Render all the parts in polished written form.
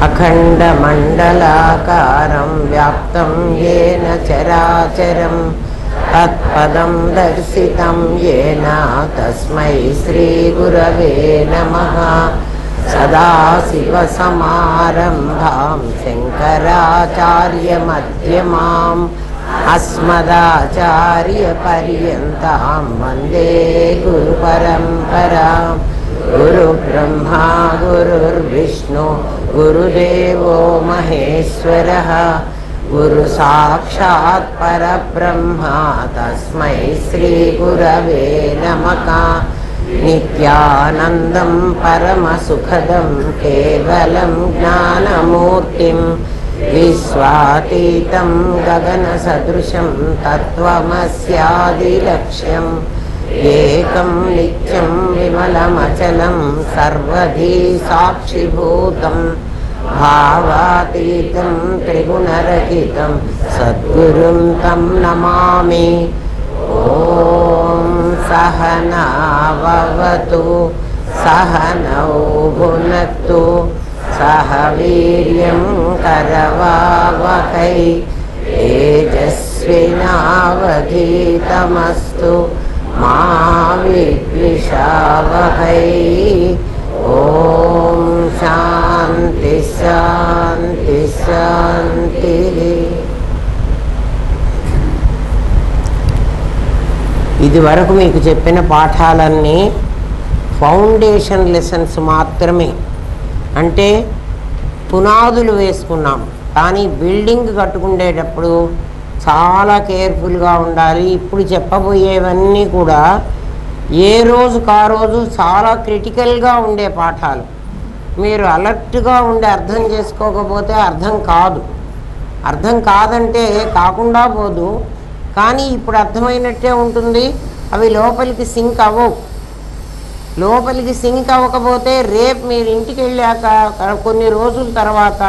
अखण्डमण्डलाकारं व्याप्तं येन चराचरं तत्पदं दर्शितं येन तस्मै श्रीगुरवे नमः। सदाशिवसमारम्भां शङ्कराचार्यमध्यमाम् अस्मदाचार्यपर्यन्तां वन्दे गुरुपरम्परां। गुरुब्रह्मा गुरुर्विष्णु गुरुदेवो महेश्वरः गुरुसाक्षात् परब्रह्मा तस्मै श्रीगुरवे नमः। नित्यानन्दं परमसुखदं केवलं ज्ञानमूर्तिं विश्वातीतं गगनसदृशं तत्त्वमस्यादिलक्ष्यम् एकं नित्यं विमलमचलं सर्वधी साक्षिभूतं भावातीतं त्रिगुणरहितं सद्गुरुं तं नमामि। ॐ सहना भवतु सहनौ भुनक्तु सह वीर्यं करवावहै तेजस्विनावधीतमस्तु मा विद्विषावहै। ॐ शान्ति शान्ति शान्तिः। ఇది వరకు మీకు చెప్పిన పాఠాలన్నీ ఫౌండేషన్ లెసన్స్ మాత్రమే, అంటే పునాదులు వేసుకున్నాం. కానీ బిల్డింగ్ కట్టుకునేటప్పుడు చాలా కేర్ఫుల్గా ఉండాలి. ఇప్పుడు చెప్పబోయేవన్నీ కూడా ఏ రోజుకు ఆ రోజు చాలా క్రిటికల్గా ఉండే పాఠాలు. మీరు అలర్ట్గా ఉండి అర్థం చేసుకోకపోతే అర్థం కాదంటే కాకుండా పోదు, కానీ ఇప్పుడు అర్థమైనట్టే ఉంటుంది. అవి లోపలికి సింక్ అవ్వవు. లోపలికి సింక్ అవ్వకపోతే రేపు మీరు ఇంటికి వెళ్ళాక కొన్ని రోజుల తర్వాత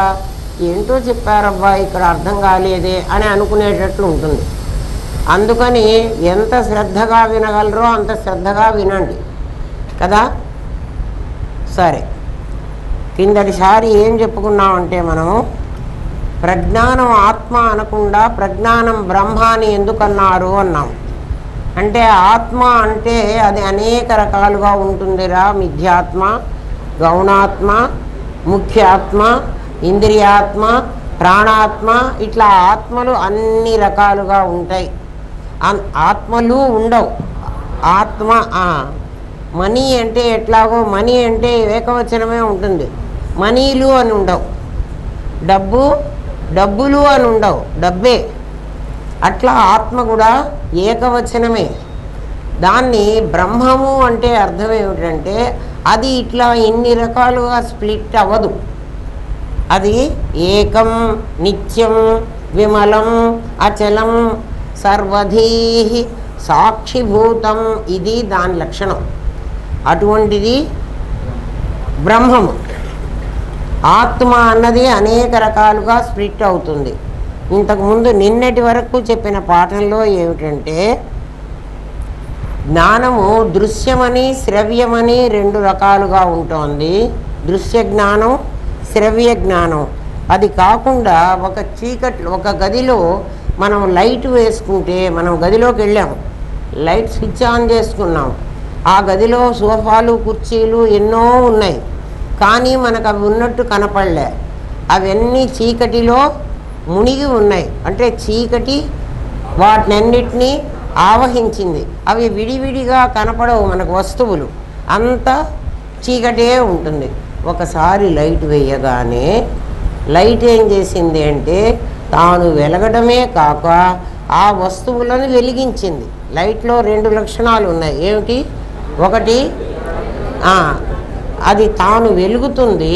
ఏంటో చెప్పారబ్బా ఇక్కడ అర్థం కాలేదే అని అనుకునేటట్లు ఉంటుంది. అందుకని ఎంత శ్రద్ధగా వినగలరో అంత శ్రద్ధగా వినండి కదా. సరే, కిందటిసారి ఏం చెప్పుకున్నామంటే మనము ప్రజ్ఞానం ఆత్మ అనకుండా ప్రజ్ఞానం బ్రహ్మ అని ఎందుకన్నారు అన్నాం. అంటే ఆత్మ అంటే అది అనేక రకాలుగా ఉంటుందిరా. మిథ్యాత్మ, గౌణాత్మ, ముఖ్యాత్మ, ఇంద్రియాత్మ, ప్రాణాత్మ, ఇట్లా ఆత్మలు అన్ని రకాలుగా ఉంటాయి. ఆత్మలు ఉండవు. ఆత్మ మనీ అంటే ఎట్లాగో మనీ అంటే ఏకవచనమే ఉంటుంది, మనీలు అని ఉండవు. డబ్బులు అని ఉండవు, డబ్బే. అట్లా ఆత్మ కూడా ఏకవచనమే. దాన్ని బ్రహ్మము అంటే అర్థం ఏమిటంటే అది ఇట్లా ఇన్ని రకాలుగా స్ప్లిట్ అవ్వదు. అది ఏకం, నిత్యం, విమలం, అచలం, సర్వధీ సాక్షిభూతం. ఇది దాని లక్షణం. అటువంటిది బ్రహ్మము. ఆత్మ అన్నది అనేక రకాలుగా స్ప్లిట్ అవుతుంది. ఇంతకుముందు నిన్నటి వరకు చెప్పిన పాఠంలో ఏమిటంటే జ్ఞానము దృశ్యమని శ్రవ్యమని రెండు రకాలుగా ఉంటుంది. దృశ్య జ్ఞానం, శ్రవ్య జ్ఞానం. అది కాకుండా ఒక గదిలో మనం లైట్ వేసుకుంటే, మనం గదిలోకి వెళ్ళాము, లైట్ స్విచ్ ఆన్ చేసుకున్నాం. ఆ గదిలో సోఫాలు, కుర్చీలు ఎన్నో ఉన్నాయి, కానీ మనకు అవి ఉన్నట్టు కనపడలే. అవన్నీ చీకటిలో మునిగి ఉన్నాయి. అంటే చీకటి వాటినన్నిటినీ ఆవహించింది. అవి విడివిడిగా కనపడవు మనకు వస్తువులు, అంతా చీకటే ఉంటుంది. ఒకసారి లైట్ వేయగానే లైట్ ఏం చేసింది అంటే తాను వెలగడమే కాక ఆ వస్తువులను వెలిగించింది. లైట్లో రెండు లక్షణాలు ఉన్నాయి. ఏమిటి? ఒకటి అది తాను వెలుగుతుంది,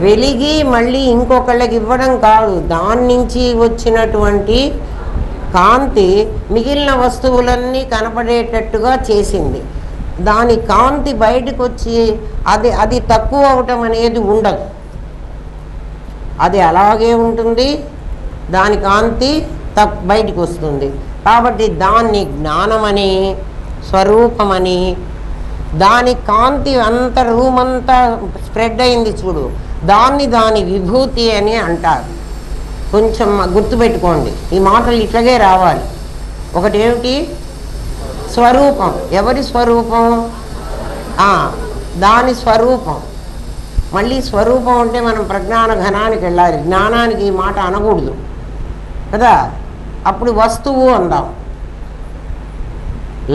వెలిగి మళ్ళీ ఇంకొకళ్ళకి ఇవ్వడం కాదు, దాని నుంచి వచ్చినటువంటి కాంతి మిగిలిన వస్తువులన్నీ కనపడేటట్టుగా చేసింది. దాని కాంతి బయటకు వచ్చి అది తక్కువ అవటం అనేది ఉండదు. అది అలాగే ఉంటుంది, దాని కాంతి బయటకు వస్తుంది. కాబట్టి దాన్ని జ్ఞానమని, స్వరూపమని, దాని కాంతి అంత రూమ్ అంతా స్ప్రెడ్ అయింది చూడు, దాని విభూతి అని అంటారు. కొంచెం గుర్తుపెట్టుకోండి, ఈ మాటలు ఇట్లాగే రావాలి. ఒకటేమిటి? స్వరూపం. ఎవరి స్వరూపం? దాని స్వరూపం. మళ్ళీ స్వరూపం అంటే మనం ప్రజ్ఞాన ఘనానికి వెళ్ళాలి, జ్ఞానానికి ఈ మాట అనకూడదు కదా. అప్పుడు వస్తువు అందాం.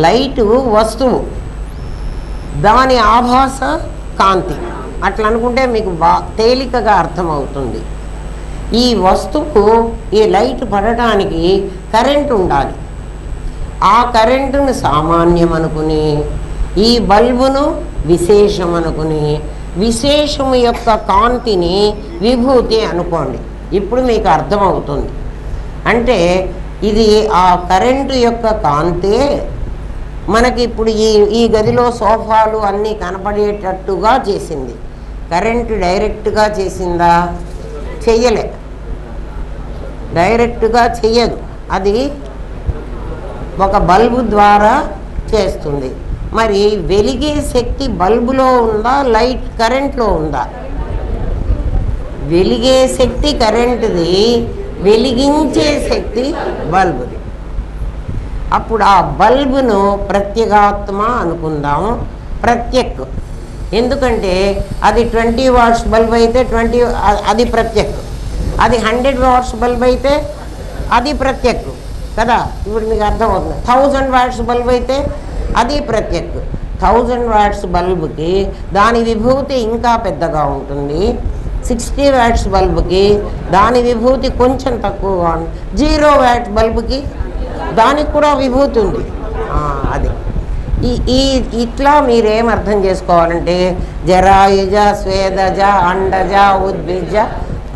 లైటు వస్తువు, దాని ఆభాస కాంతి. అట్లా అనుకుంటే మీకు తేలికగా అర్థమవుతుంది. ఈ వస్తువు, ఈ లైట్ పడటానికి కరెంటు ఉండాలి. ఆ కరెంటును సామాన్యం అనుకుని, ఈ బల్బును విశేషం అనుకుని, విశేషము యొక్క కాంతిని విభూతి అనుకోండి. ఇప్పుడు మీకు అర్థమవుతుంది. అంటే ఇది ఆ కరెంటు యొక్క కాంతే మనకి ఇప్పుడు ఈ గదిలో సోఫాలు అన్నీ కనపడేటట్టుగా చేసింది. కరెంటు డైరెక్ట్గా చేసిందా? చెయ్యలే. డైరెక్ట్గా చెయ్యదు, అది ఒక బల్బు ద్వారా చేస్తుంది. మరి వెలిగే శక్తి బల్బులో ఉందా, లైట్ కరెంట్లో ఉందా? వెలిగే శక్తి కరెంటుది, వెలిగించే శక్తి బల్బుది. అప్పుడు ఆ బల్బును ప్రత్యేగాత్మ అనుకుందాం. ప్రత్యక్, ఎందుకంటే అది 20 వాట్స్ బల్బ్ అయితే అది ప్రత్యక్, అది 100 వాట్స్ బల్బ్ అయితే అది ప్రత్యక్ కదా. ఇప్పుడు మీకు అర్థమవుతుంది. 1000 వాట్స్ బల్బ్ అయితే అది ప్రత్యక్. 1000 వాట్స్ బల్బుకి దాని విభూతి ఇంకా పెద్దగా ఉంటుంది. 60 వాట్స్ బల్బుకి దాని విభూతి కొంచెం తక్కువగా ఉంటుంది. 0 వాట్ బల్బుకి దానికి కూడా విభూతి ఉంది. అది ఇట్లా మీరేం అర్థం చేసుకోవాలంటే, జరాయుజ, స్వేదజ, అండజ, ఉద్భిజ,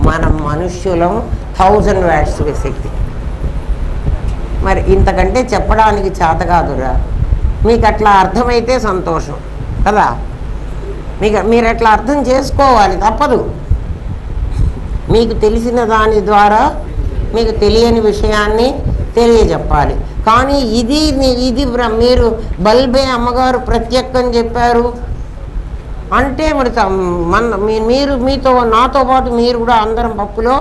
మనం మనుష్యులం 1000 వాట్స్ శక్తి. మరి ఇంతకంటే చెప్పడానికి చేత కాదురా. మీకు అట్లా అర్థమైతే సంతోషం కదా. మీరు అట్లా అర్థం చేసుకోవాలి, తప్పదు. మీకు తెలిసిన దాని ద్వారా మీకు తెలియని విషయాన్ని తెలియజెప్పాలి. కానీ ఇది మీరు బల్బే అమ్మగారు ప్రత్యక్షం చెప్పారు అంటే మరి మీతో నాతో పాటు మీరు కూడా అందరం పప్పులో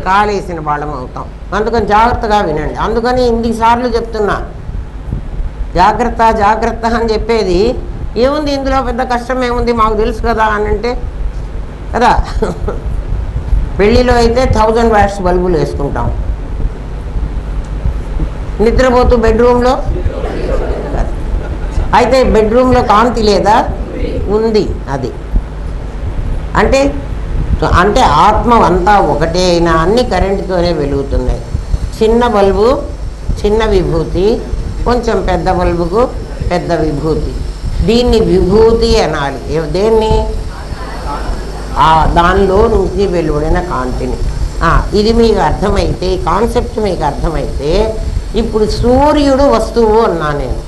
కాలేసిన వాళ్ళం అవుతాం. అందుకని జాగ్రత్తగా వినండి. అందుకని ఇన్నిసార్లు చెప్తున్నా, జాగ్రత్త జాగ్రత్త అని చెప్పేది. ఏముంది ఇందులో పెద్ద కష్టం ఏముంది, మాకు తెలుసు కదా అని అంటే కదా. పెళ్ళిలో అయితే 1000 వాట్స్ బల్బులు వేసుకుంటాం, నిద్రపోతూ బెడ్రూమ్లో అయితే బెడ్రూమ్లో కాంతి లేదా? ఉంది. అది అంటే ఆత్మ అంతా ఒకటే అయినా అన్ని కరెంటుతోనే వెలుగుతున్నాయి. చిన్న బల్బు చిన్న విభూతి, కొంచెం పెద్ద బల్బుకు పెద్ద విభూతి. దీన్ని విభూతి అనాలి. దేన్ని? దానిలో నుంచి వెలువడిన కాంతిని. ఇది మీకు అర్థమైతే, ఈ కాన్సెప్ట్ మీకు అర్థమైతే, ఇప్పుడు సూర్యుడు వస్తువు అన్నా నేను.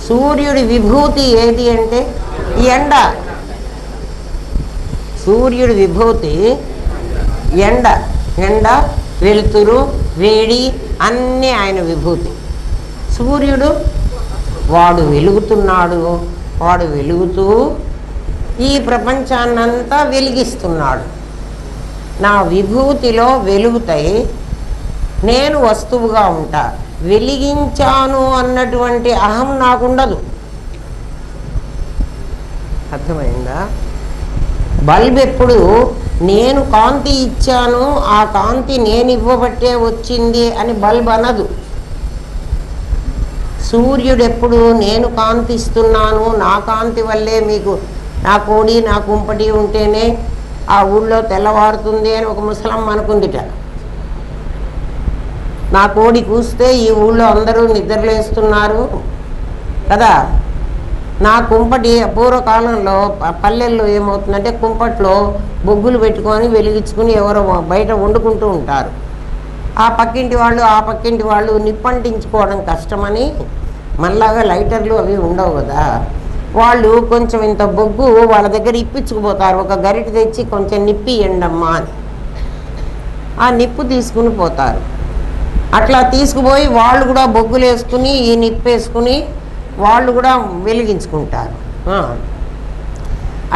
సూర్యుడి విభూతి ఏది అంటే ఎండ. సూర్యుడి విభూతి ఎండ. ఎండ, వెలుతురు, వేడి అన్నీ ఆయన విభూతి. సూర్యుడు వాడు వెలుగుతున్నాడు, వాడు వెలుగుతూ ఈ ప్రపంచాన్నంతా వెలిగిస్తున్నాడు. నా విభూతిలో వెలుగుతాయి, నేను వస్తువుగా ఉంటా. వెలిగించాను అన్నటువంటి అహం నాకుండదు. అర్థమైందా? బల్బ్ ఎప్పుడు నేను కాంతి ఇచ్చాను, ఆ కాంతి నేను ఇవ్వబట్టే వచ్చింది అని బల్బ్ అనదు. సూర్యుడు ఎప్పుడు నేను కాంతి ఇస్తున్నాను, నా కాంతి వల్లే మీకు నా కోడి నా కుంపటి ఉంటేనే ఆ ఊళ్ళో తెల్లవారుతుంది అని ఒక ముసలమ్మ అనుకుందిట. నా కోడి కూస్తే ఈ ఊళ్ళో అందరూ నిద్రలేస్తున్నారు కదా. నా కుంపటి పూర్వకాలంలో పల్లెల్లో ఏమవుతుందంటే కుంపట్లో బొగ్గులు పెట్టుకొని వెలిగించుకుని ఎవరో బయట వండుకుంటూ ఉంటారు. ఆ పక్కింటి వాళ్ళు నిప్పంటించుకోవడం కష్టమని, మనలాగా లైటర్లు అవి ఉండవు కదా, వాళ్ళు కొంచెం ఇంత బొగ్గు వాళ్ళ దగ్గర ఇప్పించుకుపోతారు. ఒక గరిటె తెచ్చి కొంచెం నిప్పి ఎండమ్మా అని ఆ నిప్పు తీసుకుని పోతారు. అట్లా తీసుకుపోయి వాళ్ళు కూడా బొగ్గులు వేసుకుని ఈ నిప్పు వేసుకుని వాళ్ళు కూడా వెలిగించుకుంటారు.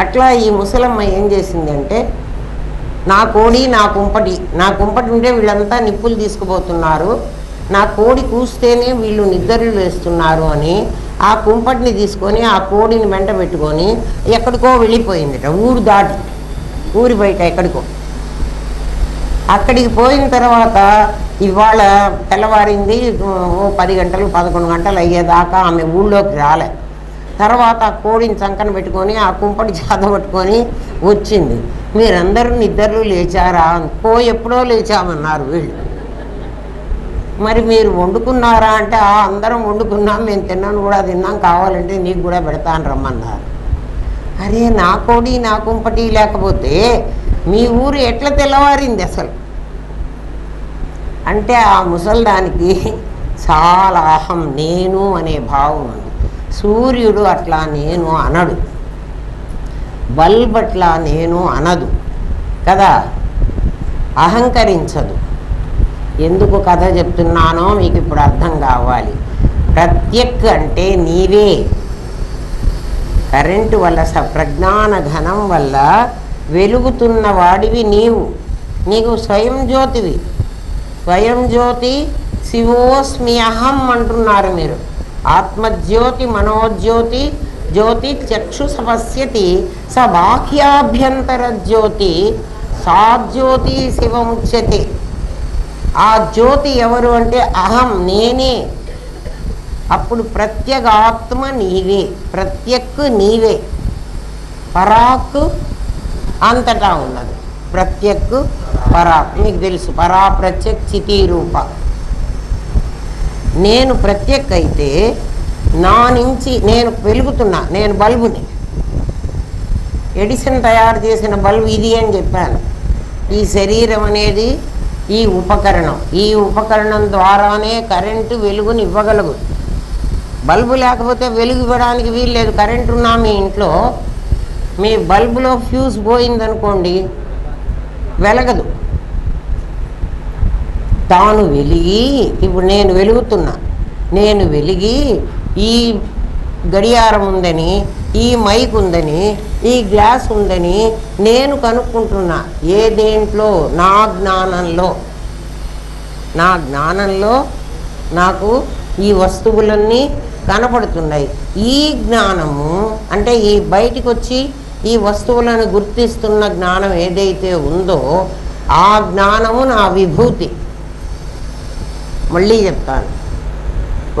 అట్లా ఈ ముసలమ్మ ఏం చేసిందంటే, నా కోడి నా కుంపటి ఉంటే వీళ్ళంతా నిప్పులు తీసుకుపోతున్నారు, నా కోడి కూస్తేనే వీళ్ళు నిద్రలు వేస్తున్నారు అని ఆ కుంపటిని తీసుకొని ఆ కోడిని వెంట పెట్టుకొని ఎక్కడికో వెళ్ళిపోయిందిట, ఊరు దాటి, ఊరి బయట ఎక్కడికో. అక్కడికి పోయిన తర్వాత ఇవాళ తెల్లవారింది, 10 గంటలు 11 గంటలు అయ్యేదాకా ఆమె ఊళ్ళోకి రాలే. తర్వాత ఆ కోడిని చంకన పెట్టుకొని ఆ కుంపటి చేత పట్టుకొని వచ్చింది. మీరందరూ నిద్రలు లేచారా? ఎప్పుడో లేచామన్నారు వీళ్ళు. మరి మీరు వండుకున్నారా అంటే, అందరం వండుకున్నాం, మేము తిన్నాను కూడా తిన్నాం, కావాలంటే నీకు కూడా పెడతాను రమ్మన్నారు. అరే, నా కోడి నా కుంపటి లేకపోతే మీ ఊరు ఎట్లా తెల్లవారింది అసలు అంటే, ఆ ముసల్దానికి చాలా అహం, నేను అనే భావం ఉంది. సూర్యుడు అట్లా నేను అనడు, బల్బ్ అట్లా నేను అనదు కదా, అహంకరించదు. ఎందుకు కథ చెప్తున్నానో మీకు ఇప్పుడు అర్థం కావాలి. ప్రత్యక్ అంటే నీవే. కరెంటు వల్ల, ప్రజ్ఞాన ఘనం వల్ల వెలుగుతున్న వాడివి నీవు. నీకు స్వయం జ్యోతివి. స్వయం జ్యోతి శివోస్మి అహం అంటున్నారు మీరు. ఆత్మజ్యోతి మనోజ్యోతి జ్యోతి చక్షు సమస్యతి స బాహ్యాభ్యంతర జ్యోతి సా జ్యోతి శివముచ్యతే. ఆ జ్యోతి ఎవరు అంటే అహం, నేనే. అప్పుడు ప్రత్యేగాత్మ నీవే, ప్రత్యక్ నీవే. పరాక్ అంతటా ఉన్నది. ప్రత్యక్ పరాక్ మీకు తెలుసు, పరా ప్రత్యక్ చితి రూప. నేను ప్రత్యక్ అయితే నా నుంచి నేను వెలుగుతున్నా, నేను బల్బుని. ఎడిసన్ తయారు చేసిన బల్బు ఇది అని చెప్పాను. ఈ శరీరం అనేది ఈ ఉపకరణం, ఈ ఉపకరణం ద్వారానే కరెంటు వెలుగుని ఇవ్వగలదు. బల్బు లేకపోతే వెలుగు ఇవ్వడానికి వీల్లేదు. కరెంటు ఉన్నా మీ ఇంట్లో, మీ బల్బులో ఫ్యూజ్ పోయిందనుకోండి, వెలగదు. తాను వెలిగి, ఇప్పుడు నేను వెలుగుతున్నా, నేను వెలిగి ఈ గడియారం ఉందని, ఈ మైక్ ఉందని, ఈ గ్లాస్ ఉందని నేను కనుక్కుంటున్నా. ఏ దేంట్లో? నా జ్ఞానంలో. నా జ్ఞానంలో నాకు ఈ వస్తువులన్నీ కనపడుతున్నాయి. ఈ జ్ఞానము అంటే ఈ బయటికి వచ్చి ఈ వస్తువులను గుర్తిస్తున్న జ్ఞానం ఏదైతే ఉందో ఆ జ్ఞానము నా విభూతి. మళ్ళీ చెప్తాను.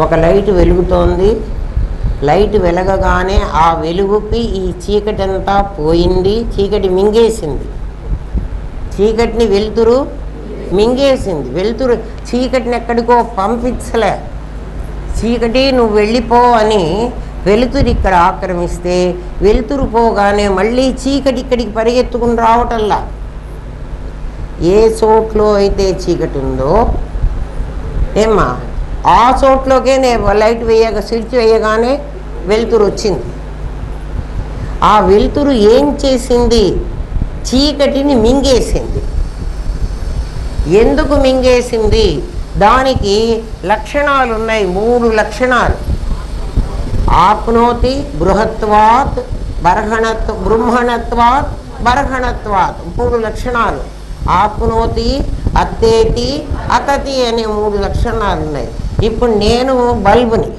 ఒక లైట్ వెలుగుతోంది, లైట్ వెలగగానే ఆ వెలుగుకి ఈ చీకటి అంతా పోయింది, చీకటి మింగేసింది. చీకటిని వెలుతురు మింగేసింది. వెలుతురు చీకటిని ఎక్కడికో పంపించలే. చీకటి నువ్వు వెళ్ళిపో అని వెలుతురు ఇక్కడ ఆక్రమిస్తే, వెలుతురు పోగానే మళ్ళీ చీకటి ఇక్కడికి పరిగెత్తుకుని రావటల్లా. ఏ చోట్లో అయితే చీకటి ఉందో ఏమ్మా, ఆ చోట్లోకే నేను లైట్ స్విచ్ వేయగానే వెలుతురు వచ్చింది. ఆ వెలుతురు ఏం చేసింది? చీకటిని మింగేసింది. ఎందుకు మింగేసింది? దానికి లక్షణాలు ఉన్నాయి, 3 లక్షణాలు. ఆప్నోతి బృహత్వాత్ బ్రహ్మణత్వాత్ బర్హణత్వాత్ 3 లక్షణాలు. ఆప్నోతి, అత్తేతి, అతతి అనే 3 లక్షణాలు ఉన్నాయి. ఇప్పుడు నేను బల్బుని,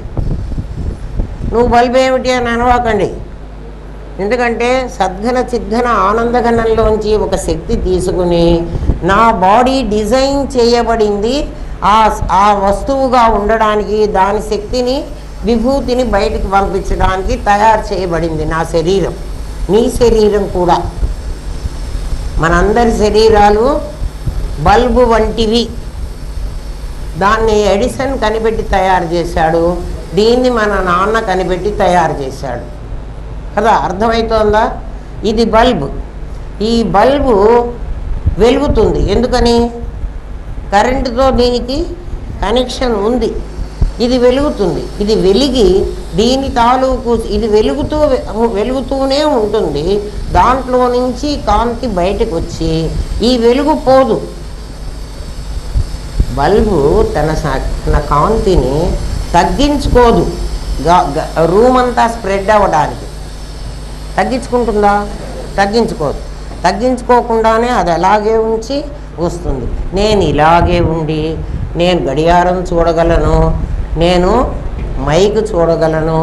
నువ్వు బల్బు ఏమిటి అని అనవాకండి. ఎందుకంటే సద్ఘన చిద్ఘన ఆనందఘనంలోంచి ఒక శక్తి తీసుకుని నా బాడీ డిజైన్ చేయబడింది ఆ వస్తువుగా ఉండడానికి, దాని శక్తిని విభూతిని బయటికి పంపించడానికి తయారు చేయబడింది నా శరీరం. నీ శరీరం కూడా, మనందరి శరీరాలు బల్బు వంటివి. దాన్ని ఎడిసన్ కనిపెట్టి తయారు చేశాడు, దీన్ని మన నాన్న కనిపెట్టి తయారు చేశాడు కదా. అర్థమవుతోందా? ఇది బల్బు. ఈ బల్బు వెలుగుతుంది. ఎందుకని? కరెంటుతో దీనికి కనెక్షన్ ఉంది. ఇది వెలుగుతుంది. ఇది వెలిగి దీని తాలూకు ఇది వెలుగుతూనే ఉంటుంది. దాంట్లో నుంచి కాంతి బయటకు వచ్చి ఈ వెలుగు పోదు. బల్బు తన కాంతిని తగ్గించుకోదు రూమ్ అంతా స్ప్రెడ్ అవ్వడానికి తగ్గించుకుంటుందా? తగ్గించుకోదు. తగ్గించుకోకుండానే అది అలాగే ఉంచి వస్తుంది. నేను ఇలాగే ఉండి నేను గడియారం చూడగలను, నేను మైక్ చూడగలను,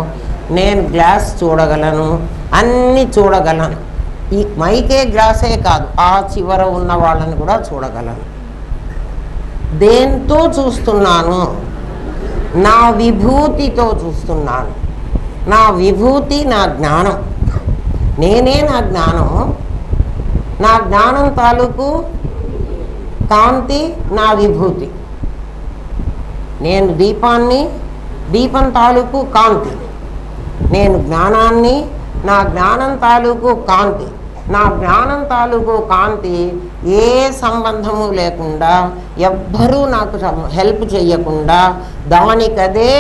నేను గ్లాస్ చూడగలను, అన్నీ చూడగలను. ఈ మైకే గ్లాసే కాదు, ఆ చివర ఉన్న వాళ్ళని కూడా చూడగలను. దేంతో చూస్తున్నాను? నా విభూతితో చూస్తున్నాను. నా విభూతి నా జ్ఞానం. నేనే నా జ్ఞానం. నా జ్ఞానం తాలూకు కాంతి నా విభూతి. నేను దీపాన్ని, దీపం తాలూకు కాంతి. నేను జ్ఞానాన్ని, నా జ్ఞానం తాలూకు కాంతి. నా జ్ఞానం తాలూకు కాంతి ఏ సంబంధము లేకుండా, ఎవ్వరూ నాకు హెల్ప్ చేయకుండా దానికదే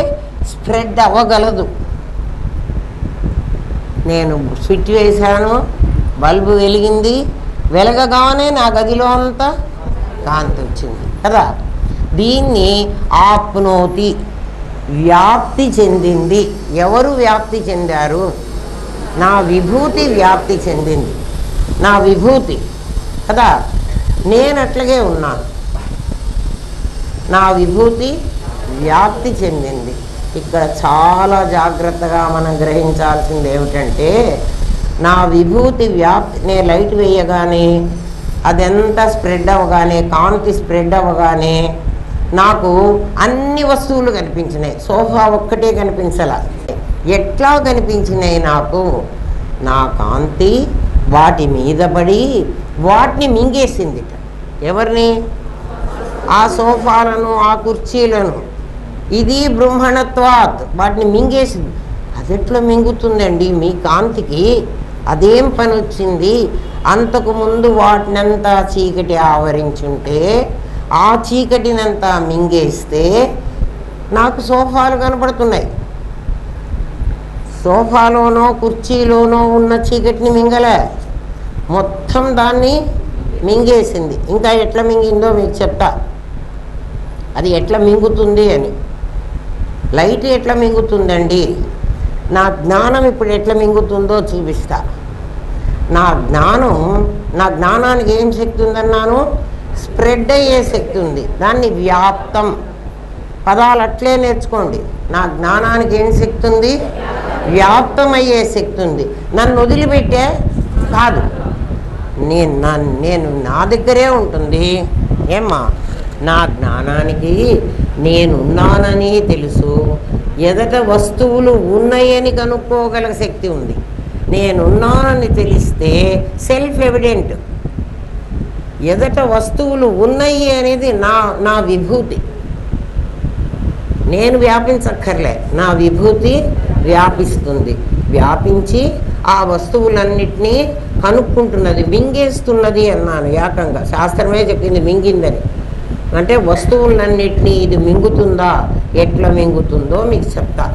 స్ప్రెడ్ అవ్వగలదు. నేను స్విచ్ వేశాను, బల్బు వెలిగింది, వెలగగానే నా గదిలో అంతా కాంతి వచ్చింది కదా. దీన్ని ఆప్నోతి, వ్యాప్తి చెందింది. ఎవరు వ్యాప్తి చెందారు? నా విభూతి వ్యాప్తి చెందింది. నా విభూతి కదా. నేను అట్లాగే ఉన్నాను. నా విభూతి వ్యాప్తి చెందింది. ఇక్కడ చాలా జాగ్రత్తగా మనం గ్రహించాల్సింది ఏమిటంటే, నా విభూతి వ్యాప్తి, నేను లైట్ వేయగానే అదంతా స్ప్రెడ్ అవ్వగానే, కాంతి స్ప్రెడ్ అవ్వగానే నాకు అన్ని వస్తువులు కనిపించినాయి. సోఫా ఒక్కటే కనిపించలా. ఎట్లా కనిపించినాయి? నాకు నా కాంతి వాటి మీద పడి వాటిని మింగేసింది. ఎవరిని? ఆ సోఫాలను, ఆ కుర్చీలను. ఇది బ్రహ్మణత్వాత్, వాటిని మింగేసింది. అది ఎట్లా మింగుతుందండి మీ కాంతికి? అదేం పని వచ్చింది? అంతకుముందు వాటినంతా చీకటి ఆవరించుంటే ఆ చీకటినంతా మింగేస్తే నాకు సోఫాలు కనపడుతున్నాయి. సోఫాలోనో కుర్చీలోనో ఉన్న చీకటిని మింగలే, మొత్తం దాన్ని మింగేసింది. ఇంకా ఎట్లా మింగిందో మీకు చెప్తా. అది ఎట్లా మింగుతుంది అని. లైట్ ఎట్లా మింగుతుందండి? నా జ్ఞానం ఇప్పుడు ఎట్లా మింగుతుందో చూపిస్తా. నా జ్ఞానం, నా జ్ఞానానికి ఏం శక్తి ఉందన్నాను? స్ప్రెడ్ అయ్యే శక్తి ఉంది. దాన్ని వ్యాప్తం. పదాలు అట్లే నేర్చుకోండి. నా జ్ఞానానికి ఏం శక్తి ఉంది? వ్యాప్తం అయ్యే శక్తి ఉంది. నన్ను వదిలిపెట్టే కాదు, నేను నా దగ్గరే ఉంటుంది. ఏమ్మా, నా జ్ఞానానికి నేనున్నానని తెలుసు. ఎదట వస్తువులు ఉన్నాయని కనుక్కోగల శక్తి ఉంది. నేనున్నానని తెలిస్తే సెల్ఫ్ ఎవిడెంట్. ఎదట వస్తువులు ఉన్నాయి అనేది నా విభూతి. నేను వ్యాపించక్కర్లే, నా విభూతి వ్యాపిస్తుంది. వ్యాపించి ఆ వస్తువులన్నిటినీ కనుక్కుంటున్నది, మింగేస్తున్నది అన్నాను. ఏకంగా శాస్త్రమే చెప్పింది మింగిందని. అంటే వస్తువులన్నిటినీ ఇది మింగుతుందా? ఎట్లా మింగుతుందో మీకు చెప్తా.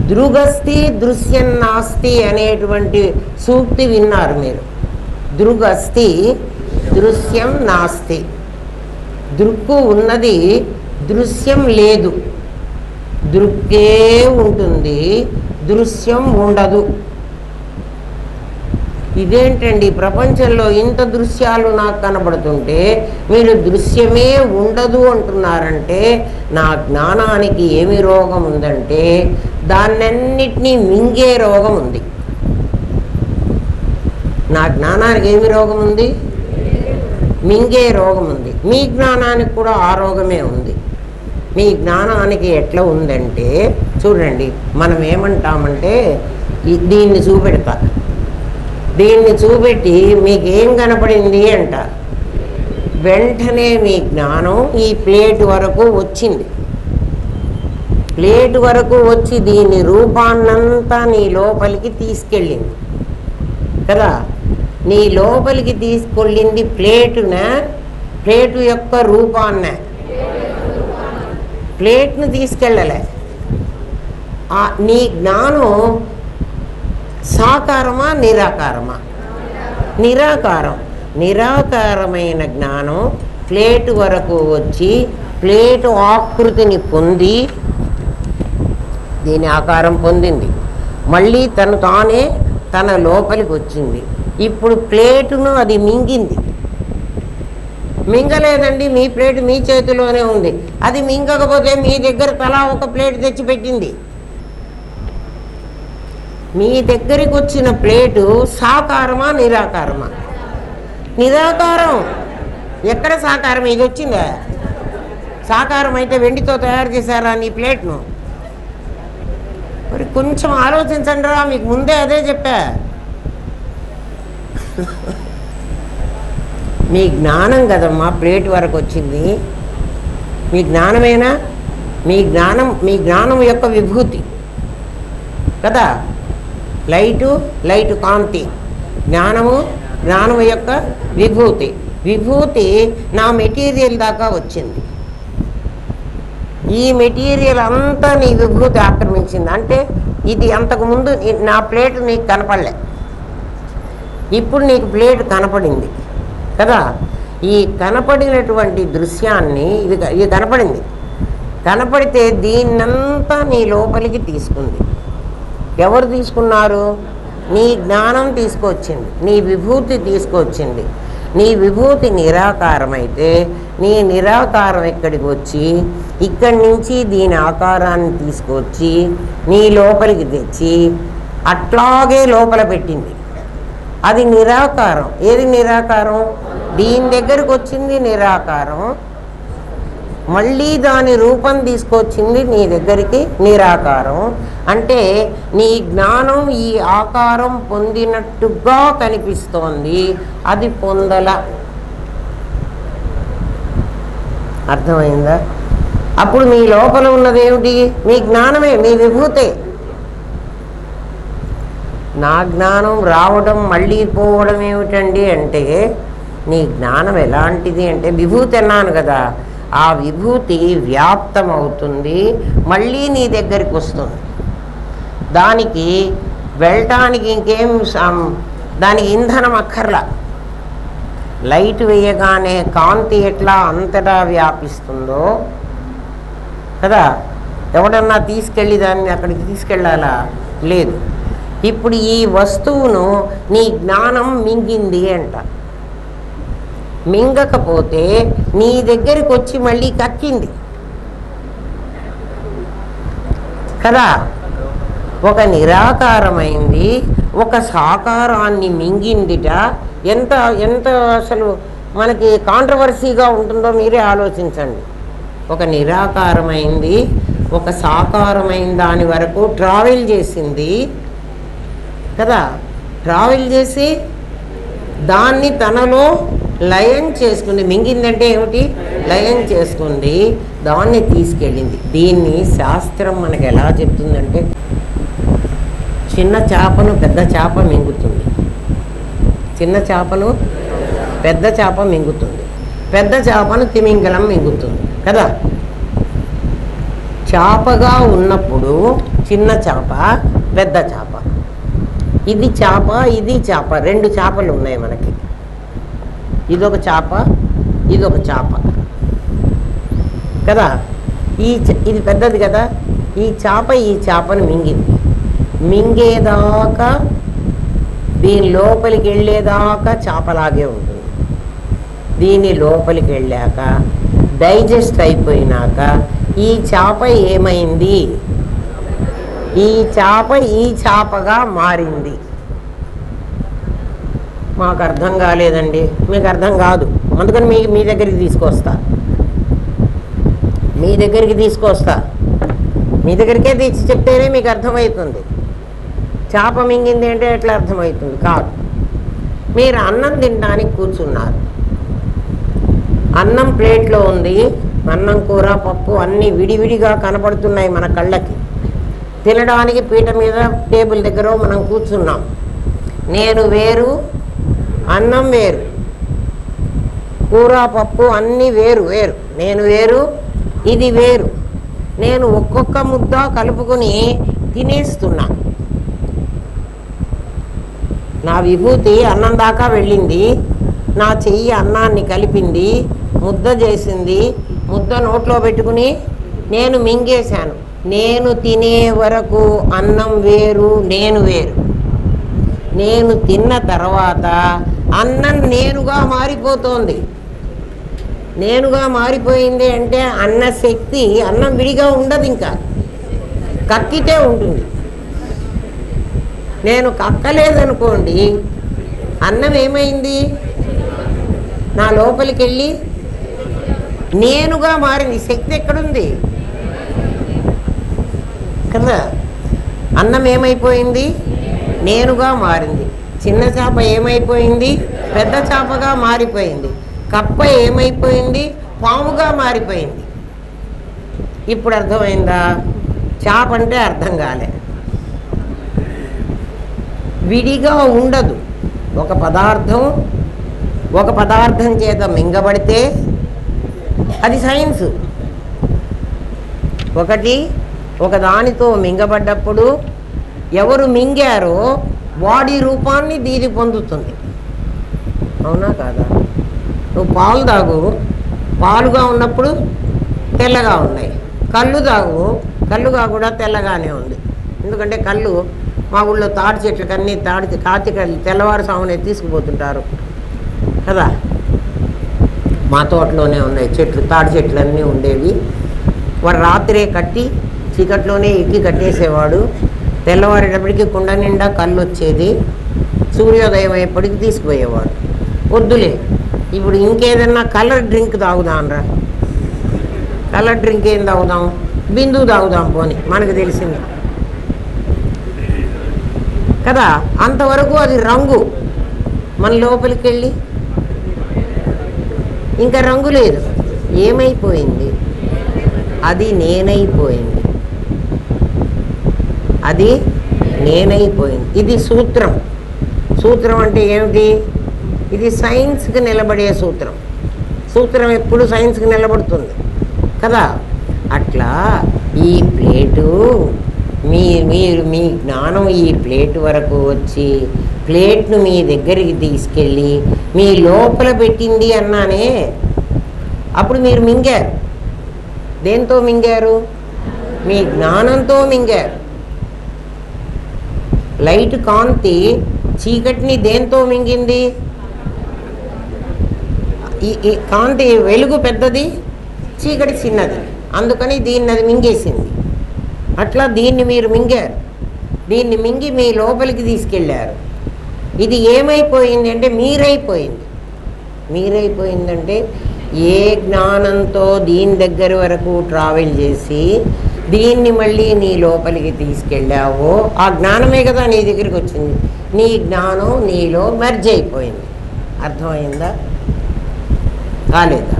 దృగస్తి దృశ్యం నాస్తి అనేటువంటి సూక్తి విన్నారు మీరు. దృగస్తి దృశ్యం నాస్తి. దృక్కు ఉన్నది, దృశ్యం లేదు. దృక్కే ఉంటుంది, దృశ్యం ఉండదు. ఇదేంటండి, ప్రపంచంలో ఇంత దృశ్యాలు నాకు కనబడుతుంటే మీరు దృశ్యమే ఉండదు అంటున్నారంటే నా జ్ఞానానికి ఏమి రోగం ఉందంటే దాన్నన్నిటినీ మింగే రోగం ఉంది. నా జ్ఞానానికి ఏమి రోగం ఉంది? మింగే రోగం ఉంది. మీ జ్ఞానానికి కూడా ఆ రోగమే ఉంది. మీ జ్ఞానానికి ఎట్లా ఉందంటే చూడండి, మనం ఏమంటామంటే దీన్ని చూపెడతా, దీన్ని చూపెట్టి మీకేం కనపడింది అంట. వెంటనే మీ జ్ఞానం ఈ ప్లేట్ వరకు వచ్చింది. ప్లేట్ వరకు వచ్చి దీని రూపాన్నంతా నీ లోపలికి తీసుకెళ్ళింది కదా. నీ లోపలికి తీసుకెళ్ళింది ప్లేటున, ప్లేటు యొక్క రూపాన్నే. ప్లేట్ను తీసుకెళ్ళలే. నీ జ్ఞానం సాకారమా నిరాకారమా? నిరాకారం. నిరాకారమైన జ్ఞానం ప్లేటు వరకు వచ్చి ప్లేటు ఆకృతిని పొంది దీని ఆకారం పొందింది. మళ్ళీ తను తానే తన లోపలికి వచ్చింది. ఇప్పుడు ప్లేటును అది మింగింది. మింగలేదండి, మీ ప్లేట్ మీ చేతిలోనే ఉంది. అది మింగకపోతే మీ దగ్గర తలా ఒక ప్లేట్ తెచ్చిపెట్టింది. మీ దగ్గరికి వచ్చిన ప్లేటు సాకారమా నిరాకారమా? నిరాకారం. ఎక్కడ సాకారం? ఇది వచ్చిందా? సాకారం అయితే వెండితో తయారు చేశారా నీ ప్లేట్ను? మరి కొంచెం ఆలోచించండి రా, మీకు ముందే అదే చెప్పా. మీ జ్ఞానం కదమ్మా ప్లేట్ వరకు వచ్చింది. మీ జ్ఞానమేనా? మీ జ్ఞానం యొక్క విభూతి కదా. లైటు కాంతి, జ్ఞానము యొక్క విభూతి నా మెటీరియల్ దాకా వచ్చింది. ఈ మెటీరియల్ అంతా నీ విభూతి ఆక్రమించింది. అంటే ఇది అంతకుముందు నా ప్లేట్ నీకు కనపడలే, ఇప్పుడు నీకు ప్లేట్ కనపడింది కదా. ఈ కనపడినటువంటి దృశ్యాన్ని ఇది కనపడింది. కనపడితే దీన్నంతా నీ లోపలికి తీసుకుంది. ఎవరు తీసుకున్నారు? నీ జ్ఞానం తీసుకొచ్చింది, నీ విభూతి తీసుకొచ్చింది. నీ విభూతి నిరాకారమైతే నీ నిరాకారం ఇక్కడికి వచ్చి ఇక్కడి నుంచి దీని ఆకారాన్ని తీసుకొచ్చి నీ లోపలికి తెచ్చి అట్లాగే లోపల పెట్టింది. అది నిరాకారం. ఏది నిరాకారం? దీని దగ్గరకు వచ్చింది నిరాకారం, మళ్ళీ దాని రూపం తీసుకొచ్చింది నీ దగ్గరికి నిరాకారం. అంటే నీ జ్ఞానం ఈ ఆకారం పొందినట్టుగా కనిపిస్తోంది, అది పొందల. అర్థమైందా? అప్పుడు మీ లోపల ఉన్నదేమిటి? మీ జ్ఞానమే, మీ విభూతే. నా జ్ఞానం రావడం మళ్ళీ పోవడం ఏమిటండి అంటే, నీ జ్ఞానం ఎలాంటిది అంటే విభూతి అన్నాను కదా, ఆ విభూతి వ్యాప్తం అవుతుంది, మళ్ళీ నీ దగ్గరికి వస్తుంది. దానికి వెళ్ళటానికి ఇంకేం దానికి ఇంధనం అక్కర్లా. లైట్ వేయగానే కాంతి ఎట్లా అంతటా వ్యాపిస్తుందో కదా, ఎవడన్నా తీసుకెళ్ళి దాన్ని అక్కడికి తీసుకెళ్ళాలా? లేదు. ఇప్పుడు ఈ వస్తువును నీ జ్ఞానం మింగింది అంట. మింగకపోతే నీ దగ్గరికి వచ్చి మళ్ళీ కక్కింది కదా. ఒక నిరాకారమైంది, ఒక సాకారాన్ని మింగిందిట. ఎంత ఎంత అసలు మనకి కాంట్రవర్సీగా ఉంటుందో మీరే ఆలోచించండి. ఒక నిరాకారమైంది ఒక సాకారమైన దాని వరకు ట్రావెల్ చేసింది కదా. ట్రావెల్ చేసి దాన్ని తనలో లయం చేసుకుంది. మింగిందంటే ఏమిటి? లయం చేసుకుంది, దాన్ని తీసుకెళ్ళింది. దీన్ని శాస్త్రం మనకు ఎలా చెప్తుందంటే, చిన్న చేపను పెద్ద చేప మింగుతుంది, చిన్న చేపను పెద్ద చేప మింగుతుంది, పెద్ద చేపను తిమింగలం మింగుతుంది కదా. చేపగా ఉన్నప్పుడు చిన్న చేప పెద్ద చేప, ఇది చేప ఇది చేప, రెండు చేపలు ఉన్నాయి మనకి. ఇదొక చేప ఇదొక చేప కదా. ఇది పెద్దది కదా. ఈ చేపను మింగింది. మింగేదాకా దీని లోపలికి వెళ్ళేదాకా చేపలాగే ఉంటుంది. దీని లోపలికి వెళ్ళాక డైజెస్ట్ అయిపోయినాక ఈ చేప ఏమైంది? ఈ చేపగా మారింది. మాకు అర్థం కాలేదండి. మీకు అర్థం కాదు, అందుకని మీ దగ్గరికి తీసుకొస్తా, మీ దగ్గరికే తెచ్చి చెప్తేనే మీకు అర్థమవుతుంది. చేప మింగింది అంటే ఎట్లా అర్థమవుతుంది? కాదు. మీరు అన్నం తినడానికి కూర్చున్నారు, అన్నం ప్లేట్లో ఉంది, అన్నం కూర పప్పు అన్నీ విడివిడిగా కనపడుతున్నాయి మన కళ్ళకి. తినడానికి పీట మీద టేబుల్ దగ్గర మనం కూర్చున్నాం. నేను వేరు, అన్నం వేరు, కూర పప్పు అన్నీ వేరు వేరు. నేను వేరు, ఇది వేరు. నేను ఒక్కొక్క ముద్ద కలుపుకొని తినేస్తున్నా. నా విభూతి అన్నం దాకా వెళ్ళింది, నా చెయ్యి అన్నాన్ని కలిపింది, ముద్ద చేసింది, ముద్ద నోట్లో పెట్టుకుని నేను మింగేశాను. నేను తినే వరకు అన్నం వేరు, నేను వేరు. నేను తిన్న తర్వాత అన్నం నేనుగా మారిపోతోంది. నేనుగా మారిపోయింది అంటే అన్న శక్తి అన్నం విడిగా ఉండదు, ఇంకా కక్కితే ఉంటుంది. నేను కక్కలేదనుకోండి, అన్నం ఏమైంది, నా లోపలికి వెళ్ళి నేనుగా మారింది. శక్తి ఎక్కడుంది కదా. అన్నం ఏమైపోయింది, నేనుగా మారింది. చిన్న చేప ఏమైపోయింది, పెద్ద చేపగా మారిపోయింది. కప్ప ఏమైపోయింది, పాముగా మారిపోయింది. ఇప్పుడు అర్థమైందా? చేప అంటే అర్థం కాలే. విడిగా ఉండదు. ఒక పదార్థం చేత మింగబడితే అది సైన్స్. ఒక దానితో మింగబడ్డప్పుడు ఎవరు మింగారో వాడి రూపాన్ని దీని పొందుతుంది. అవునా కాదా? నువ్వు పాలు తాగు, పాలుగా ఉన్నప్పుడు తెల్లగా ఉన్నాయి. కళ్ళు తాగు, కళ్ళుగా కూడా తెల్లగానే ఉంది. ఎందుకంటే కళ్ళు మా ఊళ్ళో తాడి చెట్లకన్నీ కార్తీకళ్ళు తెల్లవారుసామునే తీసుకుపోతుంటారు కదా. మా తోటలోనే ఉన్నాయి చెట్లు, తాడి చెట్లు అన్నీ ఉండేవి. వాడు రాత్రే కట్టి చీకట్లోనే ఎక్కి కట్టేసేవాడు. తెల్లవారేటప్పటికి కుండ నిండా కళ్ళు వచ్చేది. సూర్యోదయం అయ్యేప్పటికి తీసుకుపోయేవాడు. వద్దులే, ఇప్పుడు ఇంకేదన్నా కలర్ డ్రింక్ తాగుదాంరా. కలర్ డ్రింక్ ఏం తాగుదాం, బిందు తాగుదాం పోని, మనకు తెలిసింది కదా. అంతవరకు అది రంగు, మన లోపలికి వెళ్ళి ఇంకా రంగు లేదు. ఏమైపోయింది, అది నేనైపోయింది. అది నేనైపోయింది. ఇది సూత్రం. సూత్రం అంటే ఏమిటి? ఇది సైన్స్కి నిలబడే సూత్రం. సూత్రం ఎప్పుడు సైన్స్కి నిలబడుతుంది కదా. అట్లా ఈ ప్లేటు మీ జ్ఞానం ఈ ప్లేట్ వరకు వచ్చి ప్లేట్ను మీ దగ్గరికి తీసుకెళ్ళి మీ లోపల పెట్టింది అన్నానే. అప్పుడు మీరు మింగారు. దేంతో మింగారు? మీ జ్ఞానంతో మింగారు. లైట్ కాంతి చీకటిని దేంతో మింగింది? ఈ కాంతి వెలుగు పెద్దది, చీకటి చిన్నది, అందుకని దీన్ని అది మింగేసింది. అట్లా దీన్ని మీరు మింగారు. దీన్ని మింగి మీ లోపలికి తీసుకెళ్ళారు. ఇది ఏమైపోయింది అంటే మీరైపోయింది. మీరైపోయిందంటే ఏ జ్ఞానంతో దీని దగ్గర వరకు ట్రావెల్ చేసి దీన్ని మళ్ళీ నీ లోపలికి తీసుకెళ్ళావో ఆ జ్ఞానమే కదా నీ దగ్గరికి వచ్చింది. నీ జ్ఞానం నీలో మెర్జ్ అయిపోయింది. అర్థమైందా? కాలేదా?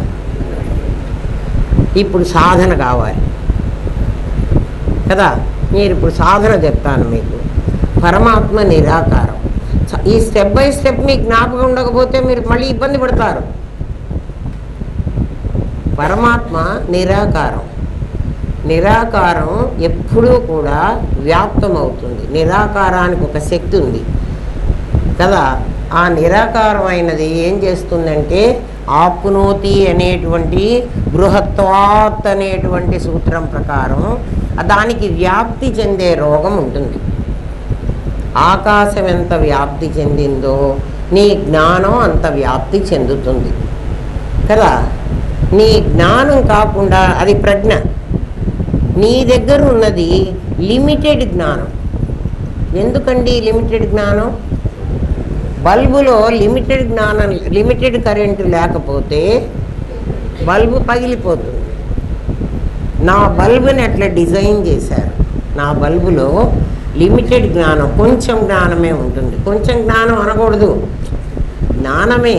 ఇప్పుడు సాధన కావాలి కదా. మీరు ఇప్పుడు సాధన చెప్తాను మీకు. పరమాత్మ నిరాకారం. ఈ స్టెప్ బై స్టెప్ మీకు జ్ఞాపకం ఉండకపోతే మీరు మళ్ళీ ఇబ్బంది పడతారు. పరమాత్మ నిరాకారం. నిరాకారం ఎప్పుడూ కూడా వ్యాప్తం అవుతుంది. నిరాకారానికి ఒక శక్తి ఉంది కదా. ఆ నిరాకారం అయినది ఏం చేస్తుందంటే ఆప్నోతి అనేటువంటి బృహత్వాత్ అనేటువంటి సూత్రం ప్రకారం దానికి వ్యాప్తి చెందే రోగం ఉంటుంది. ఆకాశం ఎంత వ్యాప్తి చెందిందో నీ జ్ఞానం అంత వ్యాప్తి చెందుతుంది కదా. నీ జ్ఞానం కాకుండా అది ప్రజ్ఞ. నీ దగ్గర ఉన్నది లిమిటెడ్ జ్ఞానం. ఎందుకండి లిమిటెడ్ జ్ఞానం? బల్బులో లిమిటెడ్ జ్ఞానం, లిమిటెడ్ కరెంటు లేకపోతే బల్బు పగిలిపోతుంది. నా బల్బుని అట్లా డిజైన్ చేశారు. నా బల్బులో లిమిటెడ్ జ్ఞానం, కొంచెం జ్ఞానమే ఉంటుంది. కొంచెం జ్ఞానం అనకూడదు, జ్ఞానమే.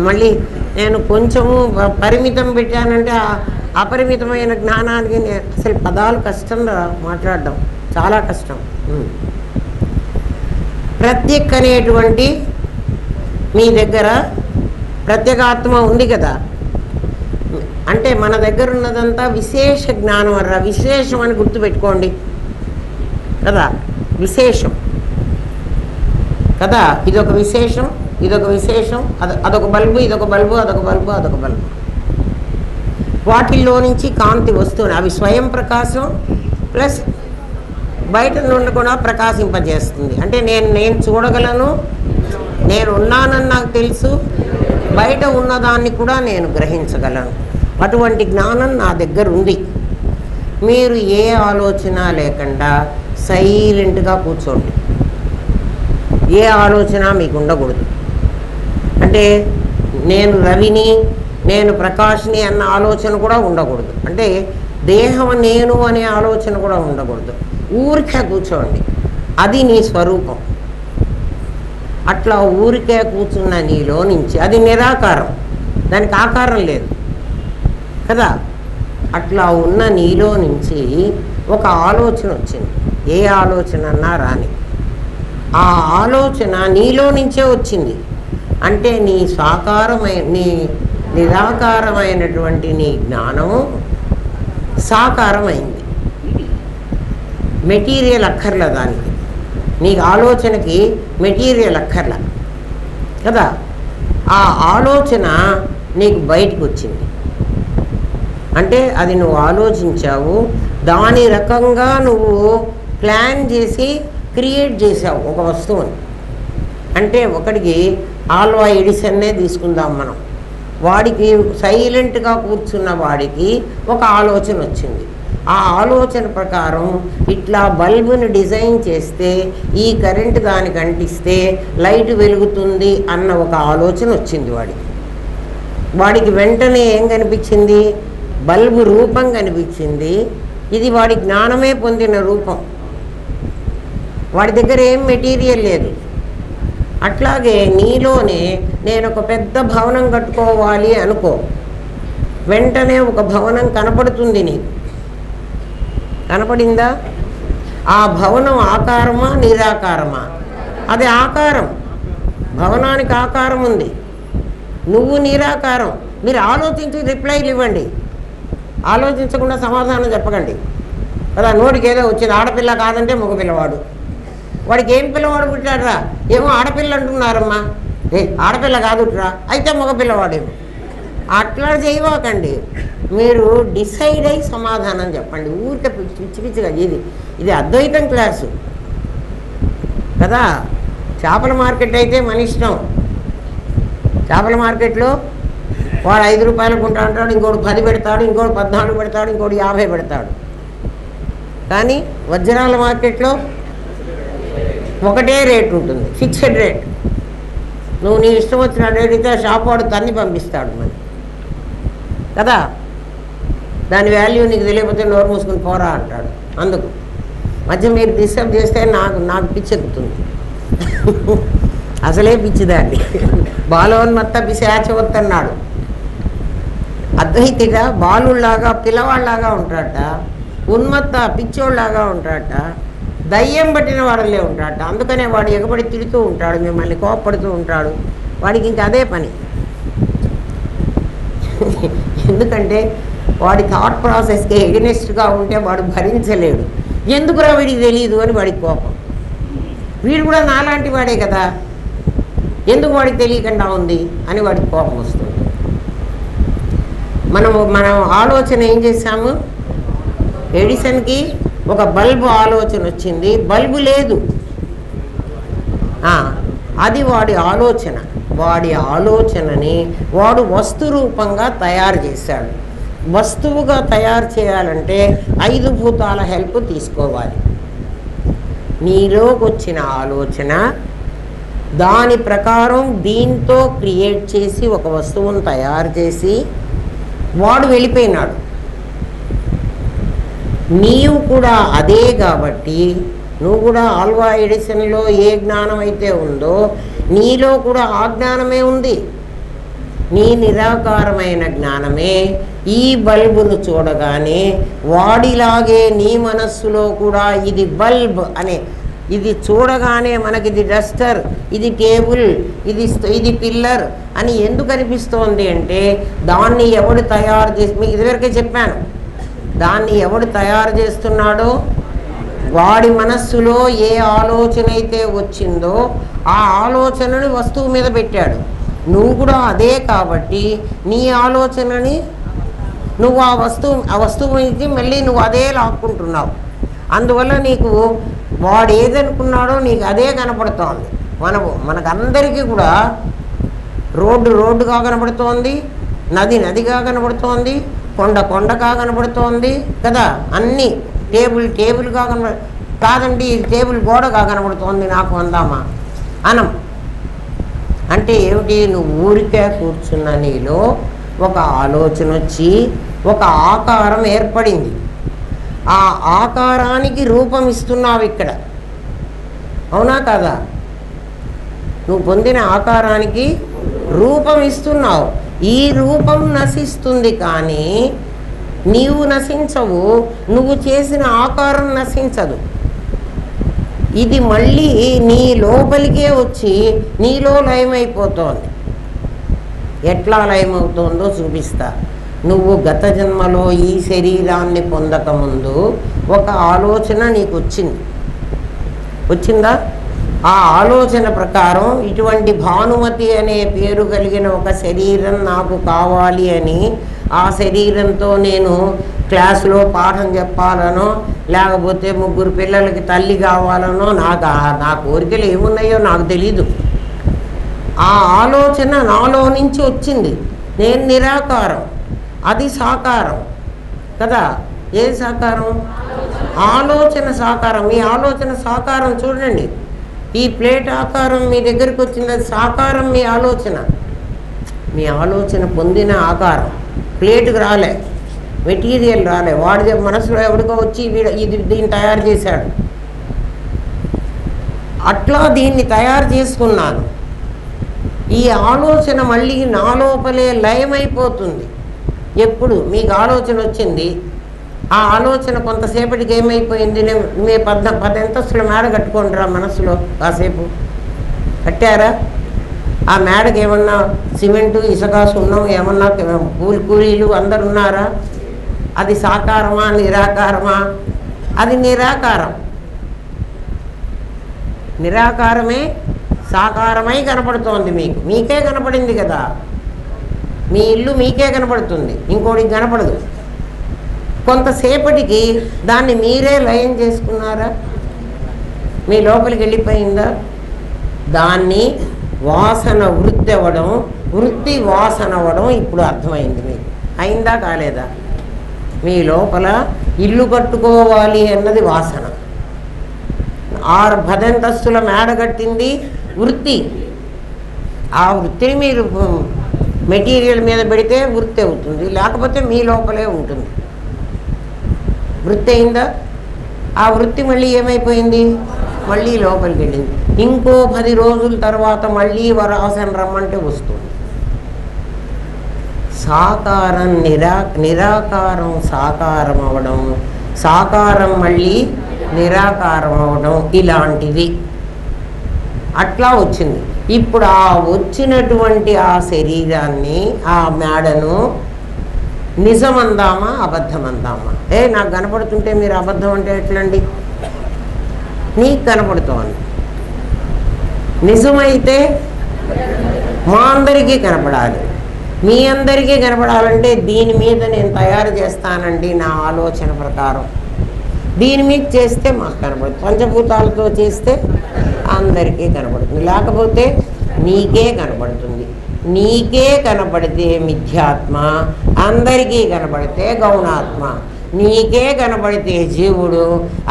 మళ్ళీ నేను కొంచెము పరిమితం పెట్టానంటే అపరిమితమైన జ్ఞానానికి అసలు పదాలు కష్టం మాట్లాడడం, చాలా కష్టం. ప్రత్యేక్ అనేటువంటి మీ దగ్గర ప్రత్యేగాత్మ ఉంది కదా. అంటే మన దగ్గర ఉన్నదంతా విశేష జ్ఞానం అర్రా. విశేషం అని గుర్తుపెట్టుకోండి కదా. విశేషం కదా. ఇదొక విశేషం, ఇదొక విశేషం, అదొక బల్బు, ఇదొక బల్బు, అదొక బల్బు, అదొక బల్బు. వాటిల్లో నుంచి కాంతి వస్తుంది. అవి స్వయం ప్రకాశం ప్లస్ బయట నుండి కూడా ప్రకాశింపజేస్తుంది. అంటే నేను చూడగలను, నేను ఉన్నానని నాకు తెలుసు, బయట ఉన్నదాన్ని కూడా నేను గ్రహించగలను. అటువంటి జ్ఞానం నా దగ్గర ఉంది. మీరు ఏ ఆలోచన లేకుండా సైలెంట్గా కూర్చోండి. ఏ ఆలోచన మీకు ఉండకూడదు. అంటే నేను రవిని, నేను ప్రకాష్ని అన్న ఆలోచన కూడా ఉండకూడదు. అంటే దేహం నేను అనే ఆలోచన కూడా ఉండకూడదు. ఊరికే కూర్చోండి, అది నీ స్వరూపం. అట్లా ఊరికే కూర్చున్న నీలో నుంచి, అది నిరాకారం, దానికి ఆకారం లేదు కదా. అట్లా ఉన్న నీలో నుంచి ఒక ఆలోచన వచ్చింది. ఏ ఆలోచన అన్నా రాని, ఆ ఆలోచన నీలో నుంచే వచ్చింది. అంటే నీ నీ నిరాకారమైనటువంటి నీ జ్ఞానము సాకారమైంది. మెటీరియల్ అక్కర్ల, దానికి నీకు ఆలోచనకి మెటీరియల్ అక్కర్ల కదా. ఆ ఆలోచన నీకు బయటకు వచ్చింది. అంటే అది నువ్వు ఆలోచించావు, దాని రకంగా నువ్వు ప్లాన్ చేసి క్రియేట్ చేసావు ఒక వస్తువుని. అంటే ఒకడికి ఆల్వా ఎడిసన్నే తీసుకుందాం మనం. వాడికి సైలెంట్గా కూర్చున్న వాడికి ఒక ఆలోచన వచ్చింది. ఆ ఆలోచన ప్రకారం ఇట్లా బల్బుని డిజైన్ చేస్తే ఈ కరెంటు దానికి అంటిస్తే లైట్ వెలుగుతుంది అన్న ఒక ఆలోచన వచ్చింది వాడికి వెంటనే ఏం కనిపించింది? బల్బు రూపం కనిపించింది. ఇది వాడి జ్ఞానమే పొందిన రూపం. వాడి దగ్గర ఏం మెటీరియల్ లేదు. అట్లాగే నీలోనే నేను ఒక పెద్ద భవనం కట్టుకోవాలి అనుకో, వెంటనే ఒక భవనం కనపడుతుంది నీకు. కనపడిందా? ఆ భవనం ఆకారమా నిరాకారమా? అది ఆకారం. భవనానికి ఆకారం ఉంది, నువ్వు నిరాకారం. మీరు ఆలోచించి రిప్లైలు ఇవ్వండి, ఆలోచించకుండా సమాధానం చెప్పకండి కదా. నోటికి ఏదో వచ్చింది, ఆడపిల్ల కాదంటే మగపిల్లవాడు. వాడికి ఏం పిల్లవాడు పుట్టాడురా? ఏమో ఆడపిల్ల అంటున్నారమ్మా. ఆడపిల్ల కాదుట్రా, అయితే మగపిల్లవాడేమో. అట్లా చేయవాకండి. మీరు డిసైడ్ అయ్యి సమాధానం చెప్పండి. ఊరికే పిచ్చి పిచ్చిగా. ఇది అద్వైతం క్లాసు కదా. చేపల మార్కెట్ అయితే మన ఇష్టం. చేపల మార్కెట్లో వాడు 5 రూపాయలకు కొంటా అంటాడు, ఇంకోటి 10 పెడతాడు, ఇంకోటి 14 పెడతాడు, ఇంకోటి 50 పెడతాడు. కానీ వజ్రాల మార్కెట్లో ఒకటే రేట్ ఉంటుంది, ఫిక్స్డ్ రేట్. నువ్వు నీ ఇష్టం వచ్చిన రేట్ అయితే షాప్ వాడు తన్ని పంపిస్తాడు మరి కదా. దాని వాల్యూ నీకు తెలియకపోతే నోరు మూసుకుని పోరా అంటాడు. అందుకు మధ్య మీరు డిస్టర్బ్ చేస్తే నాకు పిచ్చెక్కుతుంది. అసలే పిచ్చిదాన్ని. బాలోన్మత్త పిశాచవత్తన్నాడు. అద్వైతిగా బాలుళ్లాగా పిల్లవాళ్ళలాగా ఉంటాడట, ఉన్మత్త పిచ్చోళ్ళలాగా ఉంటాడట, దయ్యం పట్టిన వాడలే ఉంటాడట. అందుకనే వాడు ఎగబడి తిడుతూ ఉంటాడు, మిమ్మల్ని కోపడుతూ ఉంటాడు. వాడికి ఇంకా అదే పని. ఎందుకంటే వాడి థాట్ ప్రాసెస్కి ఎగనెస్ట్గా ఉంటే వాడు భరించలేడు. ఎందుకురా వీడికి తెలియదు అని వాడికి కోపం. వీడు కూడా నాలాంటి వాడే కదా, ఎందుకు వాడికి తెలియకుండా ఉంది అని వాడికి కోపం వస్తుంది. మనం ఆలోచన ఏం చేశాము? ఎడిసన్కి ఒక బల్బు ఆలోచన వచ్చింది, బల్బు లేదు. అది వాడి ఆలోచన. వాడి ఆలోచనని వాడు వస్తు రూపంగా తయారు చేశాడు. వస్తువుగా తయారు చేయాలంటే 5 భూతాల హెల్ప్ తీసుకోవాలి. నీలోకి వచ్చిన ఆలోచన దాని ప్రకారం దీంతో క్రియేట్ చేసి ఒక వస్తువును తయారు చేసి వాడు వెళ్ళిపోయినాడు. నీవు కూడా అదే కాబట్టి నువ్వు కూడా ఆల్వా ఎడిసన్లో ఏ జ్ఞానం అయితే ఉందో నీలో కూడా ఆ జ్ఞానమే ఉంది. నీ నిరాకారమైన జ్ఞానమే ఈ బల్బును చూడగానే వాడిలాగే నీ మనస్సులో కూడా ఇది బల్బ్ అనే, ఇది చూడగానే మనకి ఇది డస్టర్, ఇది టేబుల్, ఇది పిల్లర్ అని ఎందుకు అనిపిస్తోంది అంటే దాన్ని ఎవడు తయారు చేసి, మీకు ఇదివరకే చెప్పాను, దాన్ని ఎవడు తయారు చేస్తున్నాడో వాడి మనస్సులో ఏ ఆలోచన అయితే వచ్చిందో ఆ ఆలోచనని వస్తువు మీద పెట్టాడు. నువ్వు కూడా అదే కాబట్టి నీ ఆలోచనని నువ్వు ఆ వస్తువుకి మళ్ళీ నువ్వు అదే లాక్కుంటున్నావు. అందువల్ల నీకు వాడు ఏదనుకున్నాడో నీకు అదే కనపడుతోంది. మనకందరికీ కూడా రోడ్డుగా కనపడుతోంది, నది నదిగా కనపడుతోంది, కొండగా కనపడుతోంది కదా. అన్నీ టేబుల్గా కాదండి, ఇది టేబుల్ గోడగా కనపడుతోంది నాకు అందామా అనం. అంటే ఏమిటి? నువ్వు ఊరికే కూర్చున్న నీలో ఒక ఆలోచన వచ్చి ఒక ఆకారం ఏర్పడింది. ఆ ఆకారానికి రూపం ఇస్తున్నావు ఇక్కడ, అవునా కదా? నువ్వు పొందిన ఆకారానికి రూపం ఇస్తున్నావు. ఈ రూపం నశిస్తుంది, కానీ నీవు నశించవు, నువ్వు చేసిన ఆకారం నశించదు. ఇది మళ్ళీ నీ లోపలికే వచ్చి నీలో లయమైపోతోంది. ఎట్లా లయమవుతోందో చూపిస్తా. నువ్వు గత జన్మలో ఈ శరీరాన్ని పొందకముందు ఒక ఆలోచన నీకు వచ్చిందా? ఆ ఆలోచన ప్రకారం ఇటువంటి భానుమతి అనే పేరు కలిగిన ఒక శరీరం నాకు కావాలి అని, ఆ శరీరంతో నేను క్లాసులో పాఠం చెప్పాలనో, లేకపోతే 3 పిల్లలకి తల్లి కావాలనో, నా కోరికలు ఏమున్నాయో నాకు తెలీదు. ఆ ఆలోచన నాలో నుంచి వచ్చింది. నేను నిరాకారం, అది సాకారం కదా. ఏ సాకారం? ఆలోచన సాకారం. ఈ ఆలోచన సాకారం చూడండి. ఈ ప్లేట్ ఆకారం మీ దగ్గరికి వచ్చింది, అది సాకారం. మీ ఆలోచన పొందిన ఆకారం ప్లేట్కి రాలే, మెటీరియల్ రాలే. వాడి మనసులో ఎవరికో వచ్చి దీన్ని తయారు చేశాడు. అట్లా దీన్ని తయారు చేసుకున్నాను. ఈ ఆలోచన మళ్ళీ నా లోపలే లయమైపోతుంది. ఎప్పుడు మీకు ఆలోచన వచ్చింది, ఆ ఆలోచన కొంతసేపటికి ఏమైపోయింది? మీ 10 అంతస్తుల మేడ కట్టుకోండిరా మనసులో కాసేపు. కట్టారా? ఆ మేడకి ఏమన్నా సిమెంటు, ఇసుక, సున్నం ఏమన్నా కూలీలు అందరు ఉన్నారా? అది సాకారమా నిరాకారమా? అది నిరాకారం. నిరాకారమే సాకారమై కనపడుతోంది. మీకే కనపడింది కదా. మీ ఇల్లు మీకే కనపడుతుంది, ఇంకోటికి కనపడదు. కొంతసేపటికి దాన్ని మీరే లయం చేసుకున్నారా? మీ లోపలికి వెళ్ళిపోయిందా? దాన్ని వాసన వృత్తి అవ్వడం, వృత్తి వాసన అవ్వడం ఇప్పుడు అర్థమైంది మీకు. అయిందా కాలేదా? మీ లోపల ఇల్లు కట్టుకోవాలి అన్నది వాసన. 10 అంతస్తుల మేడ కట్టింది వృత్తి. ఆ వృత్తిని మీరు మెటీరియల్ మీద పెడితే వృత్తి అవుతుంది, లేకపోతే మీ లోపలే ఉంటుంది. వృత్తి అయిందా? ఆ వృత్తి మళ్ళీ ఏమైపోయింది? మళ్ళీ లోపలికి వెళ్ళింది. ఇంకో 10 రోజుల తర్వాత మళ్ళీ వాసన రమ్మంటే వస్తుంది. సాకారం నిరాకారం సాకారం అవ్వడం, సాకారం మళ్ళీ నిరాకారం అవ్వడం, ఇలాంటిది అట్లా వచ్చింది. ఇప్పుడు ఆ వచ్చినటువంటి ఆ శరీరాన్ని, ఆ మేడను నిజమందామా అబద్ధమందామా? నాకు కనపడుతుంటే మీరు అబద్ధం అంటే ఎట్లండి? నీకు కనపడుతోంది. నిజమైతే మా అందరికీ కనపడాలి. మీ అందరికీ కనపడాలంటే దీని మీద నేను తయారు చేస్తానండి నా ఆలోచన ప్రకారం. దీని మీద చేస్తే మాకు కనపడుతుంది. పంచభూతాలతో చేస్తే అందరికీ కనపడుతుంది, లేకపోతే నీకే కనపడుతుంది. నీకే కనపడితే మిథ్యాత్మ, అందరికీ కనపడితే గౌణాత్మ. నీకే కనపడితే జీవుడు,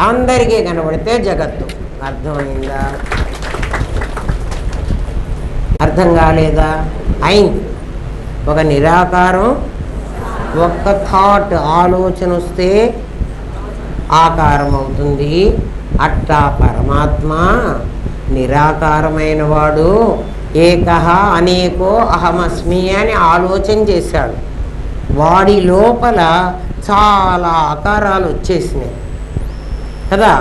అందరికీ కనపడితే జగత్తు. అర్థమైందా? అర్థం కాలేదా? అయింది. ఒక నిరాకారం, ఒక్క థాట్ ఆలోచన వస్తే ఆకారం అవుతుంది. అట్టా పరమాత్మ నిరాకారమైన వాడు ఏకహ అనేకో అహమస్మి అని ఆలోచన చేశాడు. వాడి లోపల చాలా ఆకారాలు వచ్చేసినాయి కదా.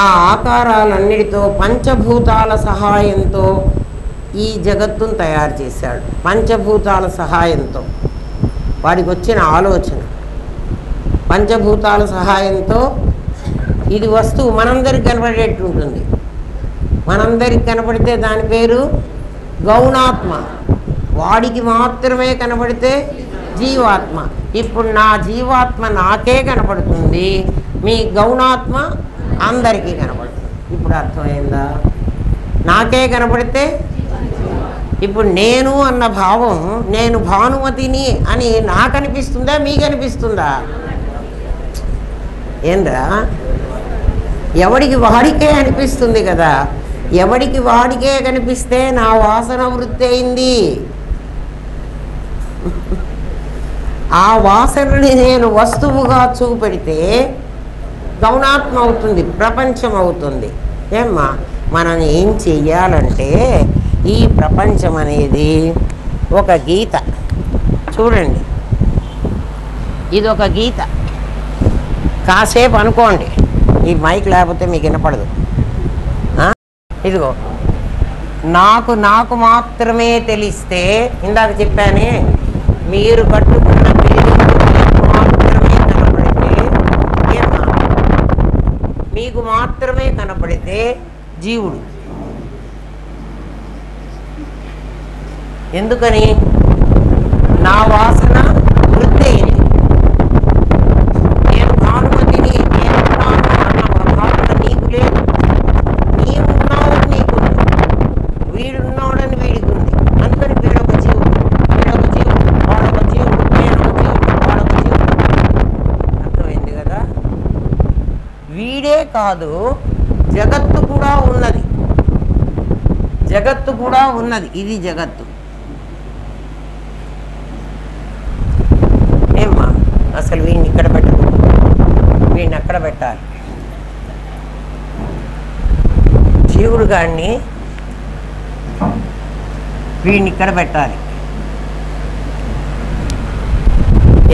ఆ ఆకారాలన్నిటితో పంచభూతాల సహాయంతో ఈ జగత్తును తయారు చేశాడు. పంచభూతాల సహాయంతో వాడికి వచ్చిన ఆలోచన, పంచభూతాల సహాయంతో ఇది వస్తువు మనందరికి కనపడేట్టు ఉంటుంది. మనందరికి కనపడితే దాని పేరు గౌణాత్మ. వాడికి మాత్రమే కనపడితే జీవాత్మ. ఇప్పుడు నా జీవాత్మ నాకే కనపడుతుంది, మీ గౌణాత్మ అందరికీ కనపడుతుంది. ఇప్పుడు అర్థమైందా? నాకే కనపడితే ఇప్పుడు నేను అన్న భావం నేను భానుమతిని అని నాకు అనిపిస్తుందా మీకు అనిపిస్తుందా? ఏంద్రా, ఎవడికి వాడికే అనిపిస్తుంది కదా. ఎవడికి వాడికే కనిపిస్తే నా వాసన వృత్తి అయింది. ఆ వాసనని నేను వస్తువుగా చూపెడితే గౌణాత్మ అవుతుంది, ప్రపంచం అవుతుంది. ఏమ్మా, మనం ఏం చెయ్యాలంటే ఈ ప్రపంచం అనేది ఒక గీత. చూడండి, ఇది ఒక గీత. కాసేపు అనుకోండి, ఈ మైక్ లేకపోతే మీకు వినపడదు. ఇదిగో నాకు మాత్రమే తెలిస్తే, ఇందాక చెప్పానే, మీరు కట్టుకున్న బిల్డింగ్ మాత్రమే కనపడితే, ఏమా మీకు మాత్రమే కనపడితే జీవుడు. ఎందుకని? నా వాసన వృద్ధి అయింది. నేను భానుమతిని, నేనున్నాను అన్న భావన నీకు లేదు. నీవున్నావని నీకుంది, వీడున్నాడని వీడికి ఉంది. అందుకని వీడొక జీవుడు, వీడొక జీవుడు, వాడొక జీవుడు, నేనొక జీవుడు, వాడొక జీవుడు. అర్థమైంది కదా? వీడే కాదు, జగత్తు కూడా ఉన్నది. జగత్తు కూడా ఉన్నది. ఇది జగత్తు. ఏమ్మా, అసలు వీడిని ఇక్కడ పెట్టకూడదు, వీడిని అక్కడ పెట్టాలి. జీవుడు గాడిని వీడిని ఇక్కడ పెట్టాలి.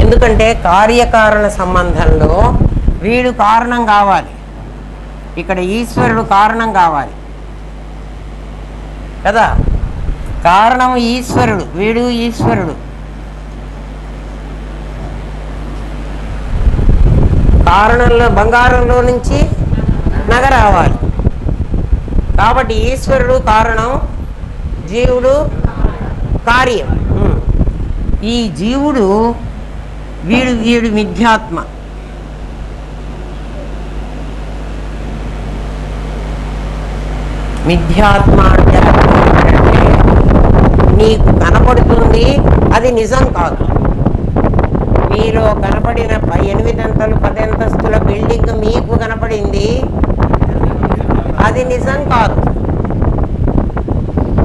ఎందుకంటే కార్యకారణ సంబంధంలో వీడు కారణం కావాలి, ఇక్కడ ఈశ్వరుడు కారణం కావాలి కదా. కారణం ఈశ్వరుడు, వీడు ఈశ్వరుడు. కారణంలో బంగారంలో నుంచి నగ రావాలి. కాబట్టి ఈశ్వరుడు కారణం, జీవుడు కార్యం. ఈ జీవుడు వీడు మిథ్యాత్మ. మిథ్యాత్మ అంటే అర్థం ఏంటంటే, నీకు కనపడుతుంది, అది నిజం కాదు. మీలో కనపడిన 8 అంతలు 10 అంతస్తుల బిల్డింగ్ మీకు కనపడింది, అది నిజం కాదు.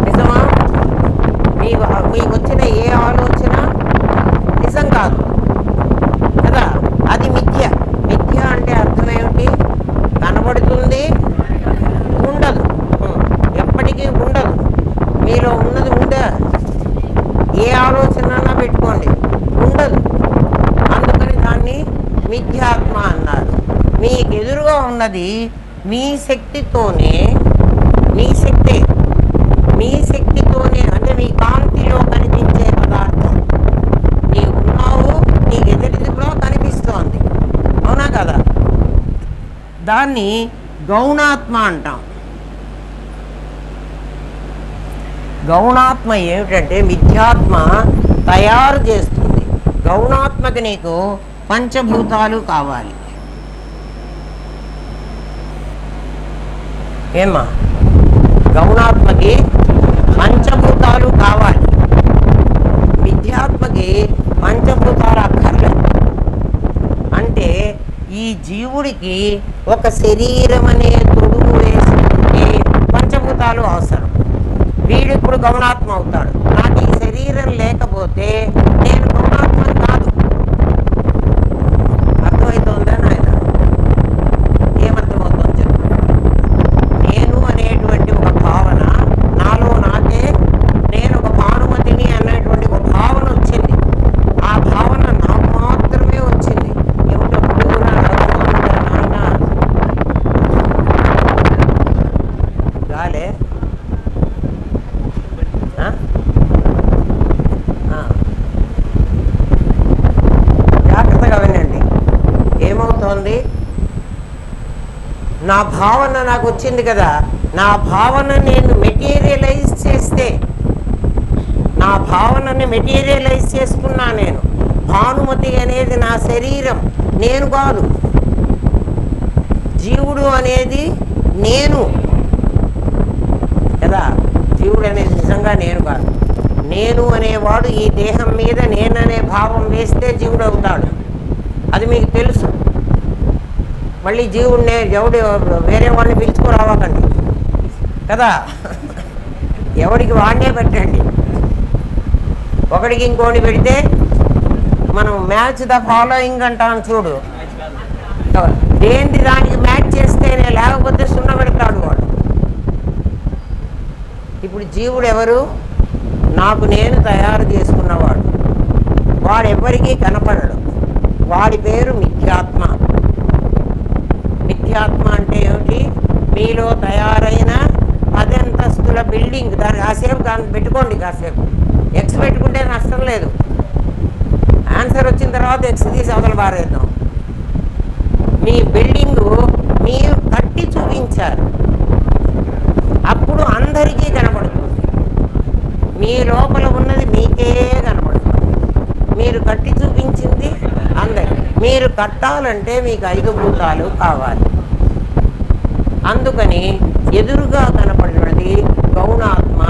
నిజమా? మీకు వచ్చిన ఏ ఆలోచన నిజం కాదు కదా, అది మిథ్య. మిథ్య అంటే అర్థం ఏమిటి? కనబడుతుంది, ఉండదు, ఎప్పటికీ ఉండదు. మీలో ఉన్నది ఉందా? ఏ ఆలోచన పెట్టుకోండి, ఉండదు. అందుకని దాన్ని మిథ్యాత్మ అన్నారు. మీకు ఎదురుగా ఉన్నది మీ శక్తితోనే, మీ శక్తితోనే, అంటే మీ కాంతిలో కనిపించే పదార్థం. నీవు ఉన్నావు, నీకు ఎదుటిది కూడా కనిపిస్తోంది, అవునా కదా? దాన్ని గౌణాత్మ అంటాం. గౌణాత్మ ఏమిటంటే మిథ్యాత్మ తయారు చేస్తుంది. గౌణాత్మకి నీకు పంచభూతాలు కావాలి. ఏమ్మా, గౌణాత్మకి పంచభూతాలు కావాలి, మిథ్యాత్మకి పంచభూతాలు అక్కర్లేదు. అంటే ఈ జీవుడికి ఒక శరీరం అనే తొడుగు వేసుకుంటే పంచభూతాలు అవసరం. వీడు ఇప్పుడు గౌణాత్మ అవుతాడు. నాకు ఈ శరీరం లేకపోతే నేను గౌణాత్మని కాదు. అర్థమవుతుందా నాయన? ఏమర్థమవుతుంది చెప్పండి? నేను అనేటువంటి ఒక భావన నాలో నాకే, నేను ఒక భానుమతిని అనేటువంటి ఒక భావన వచ్చింది. ఆ భావన నాకు మాత్రమే వచ్చింది. ఏమిటో పురుగున అర్థమవుతుందా నాయన? గాలే జాగ్రత్తగా వినండి. ఏమవుతోంది? నా భావన నాకు వచ్చింది కదా, నా భావన నేను మెటీరియలైజ్ చేస్తే, నా భావనని మెటీరియలైజ్ చేసుకున్నా. నేను భానుమతి అనేది నా శరీరం, నేను కాదు. జీవుడు అనేది నేను కదా. జీవుడు అనేది నిజంగా నేను కాదు. నేను అనేవాడు ఈ దేహం మీద నేననే భావం వేస్తే జీవుడు అవుతాడు. అది మీకు తెలుసు. మళ్ళీ జీవుడినే ఎవడు వేరే వాడిని పిలుచుకురావకండి కదా. ఎవడికి వాడినే పెట్టండి. ఒకడికి ఇంకోటి పెడితే మనం మ్యాచ్ ద ఫాలోయింగ్ అంటాం చూడు. దేంది దానికి మ్యాచ్ చేస్తేనే, లేకపోతే సున్నా పెడతాడు వాడు. ఇప్పుడు జీవుడు ఎవరు? నాకు నేను తయారు చేసుకున్నవాడు. వాడెవ్వరికీ కనపడడు. వాడి పేరు మిథ్యాత్మ. మిథ్యాత్మ అంటే ఏమిటి? మీలో తయారైన 10 అంతస్తుల బిల్డింగ్. దాన్ని కాసేపు పెట్టుకోండి. కాసేపు ఎక్స్ పెట్టుకుంటే నష్టం లేదు. ఆన్సర్ వచ్చిన తర్వాత ఎక్స్ తీసి అవతల బారేద్దాం. మీ బిల్డింగు మీరు కట్టి చూపించారు, అప్పుడు అందరికీ కనపడుతుంది. మీ లోపల ఉన్నది మీకే కనపడుతుంది. మీరు కట్టి చూపించింది అందరికి. మీరు కట్టాలంటే మీకు 5 భూతాలు కావాలి. అందుకని ఎదురుగా కనపడినది గౌణాత్మ,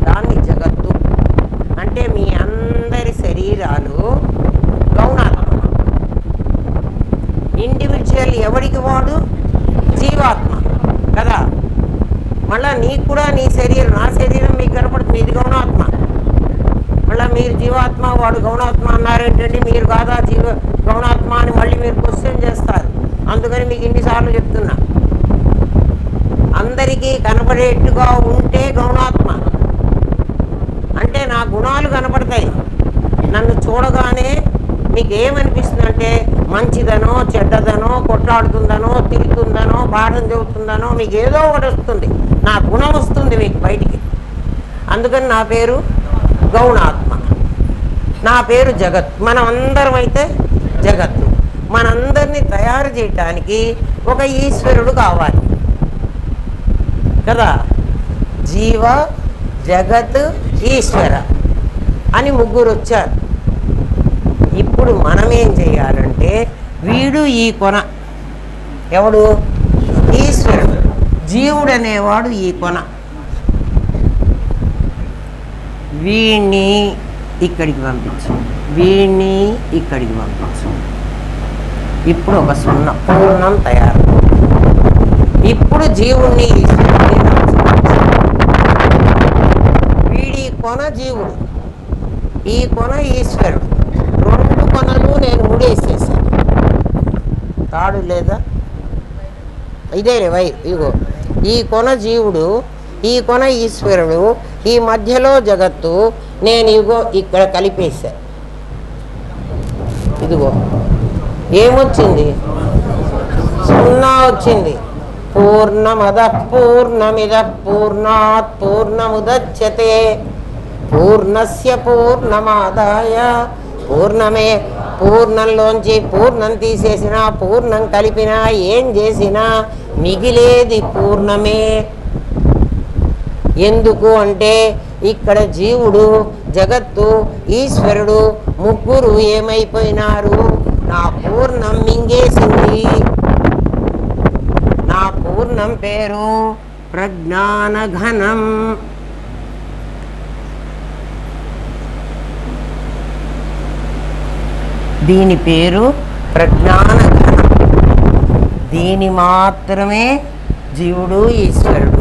దాన్ని జగత్తు అంటే మీ అందరి శరీరాలు గౌణాత్మ. ఇండివిజువల్ ఎవడికి వాడు? జీవాత్మ కదా. మళ్ళీ నీకు కూడా నీ శరీరం, నా శరీరం మీకు కనపడుతుంది, ఇది గౌణాత్మ. మళ్ళీ మీరు జీవాత్మ, వాడు గౌణాత్మ అన్నారేంటండి? మీరు కాదా గౌణాత్మ అని మళ్ళీ మీరు క్వశ్చన్ చేస్తారు. అందుకని మీకు ఇన్నిసార్లు చెప్తున్నా, అందరికీ కనపడేట్టుగా ఉంటే గౌణాత్మ అంటే నా గుణాలు కనపడతాయి. నన్ను చూడగానే మీకు ఏమనిపిస్తుంది అంటే మంచిదనో చెడ్డదనో, కొట్లాడుతుందనో, తిరుగుతుందనో, పాఠం చెబుతుందనో, మీకు ఏదో ఒకటి వస్తుంది. నా గుణం వస్తుంది మీకు బయటికి. అందుకని నా పేరు గౌణాత్మ, నా పేరు జగత్. మనం అందరం అయితే జగత్తు. మనందరినీ తయారు చేయటానికి ఒక ఈశ్వరుడు కావాలి కదా. జీవ, జగత్, ఈశ్వర అని 3 వచ్చారు. ఇప్పుడు మనమేం చేయాలంటే, వీడు ఈ కొన, ఎవడు? ఈశ్వరుడు. జీవుడు అనేవాడు ఈ కొన. వీణ్ణి ఇక్కడికి పంపించు, వీణ్ణి ఇక్కడికి పంపించు. ఇప్పుడు ఒక పూర్ణం తయారు. ఇప్పుడు జీవుణ్ణి ఈశ్వరుడిని వీడి కొన జీవుడు, ఈ కొన ఈశ్వరుడు. 2 కొనలు నేను ముడేసేసాను. తాడు లేదా? ఇదే వైర్. ఇగో ఈ కొన జీవుడు, ఈ కొన ఈశ్వరుడు, ఈ మధ్యలో జగత్తు. నేను ఇగో ఇక్కడ కలిపేశా. ఇదిగో ఏమొచ్చింది? 0 వచ్చింది. పూర్ణమదః పూర్ణమిదః పూర్ణాత్ పూర్ణముదచ్యతే పూర్ణస్య పూర్ణమాదాయ. పూర్ణమే. పూర్ణంలోంచి పూర్ణం తీసేసినా, పూర్ణం కలిపినా, ఏం చేసినా మిగిలేది పూర్ణమే. ఎందుకు అంటే ఇక్కడ జీవుడు, జగత్తు, ఈశ్వరుడు 3 ఏమైపోయినారు? నా పూర్ణం మింగేసింది. నా పూర్ణం పేరు ప్రజ్ఞానఘనం. దీని పేరు ప్రజ్ఞానఘనం. దీని మాత్రమే జీవుడు, ఈశ్వరుడు.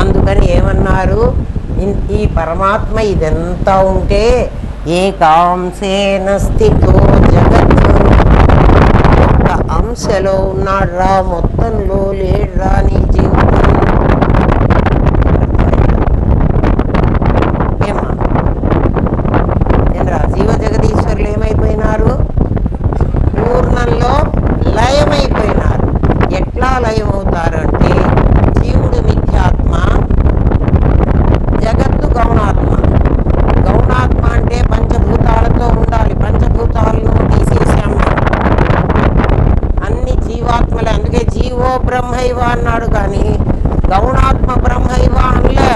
అందుకని ఏమన్నారు? ఈ పరమాత్మ ఇదంతా ఉంటే ఏకాంశేన స్థితో జగత్. ఒక్క అంశలో ఉన్నాడ్రా, మొత్తంలో లేడ్రా నీ జీవుడు. ఏమా ఏంద్రా? జీవ జగదీశ్వరులు ఏమైపోయినారు? పూర్ణంలో లయమైపోయినారు. ఎట్లా లయమవుతారు అంటే, జీవుడు మిథ్యాత్మ, జగత్తు గౌణాత్మ. గౌణాత్మ అంటే పంచభూతాలతో ఉండాలి. పంచభూతాలను తీసేసాం. అన్ని జీవాత్మలే. అందుకే జీవో బ్రహ్మైవ అన్నాడు, కానీ గౌణాత్మ బ్రహ్మైవ అనలే.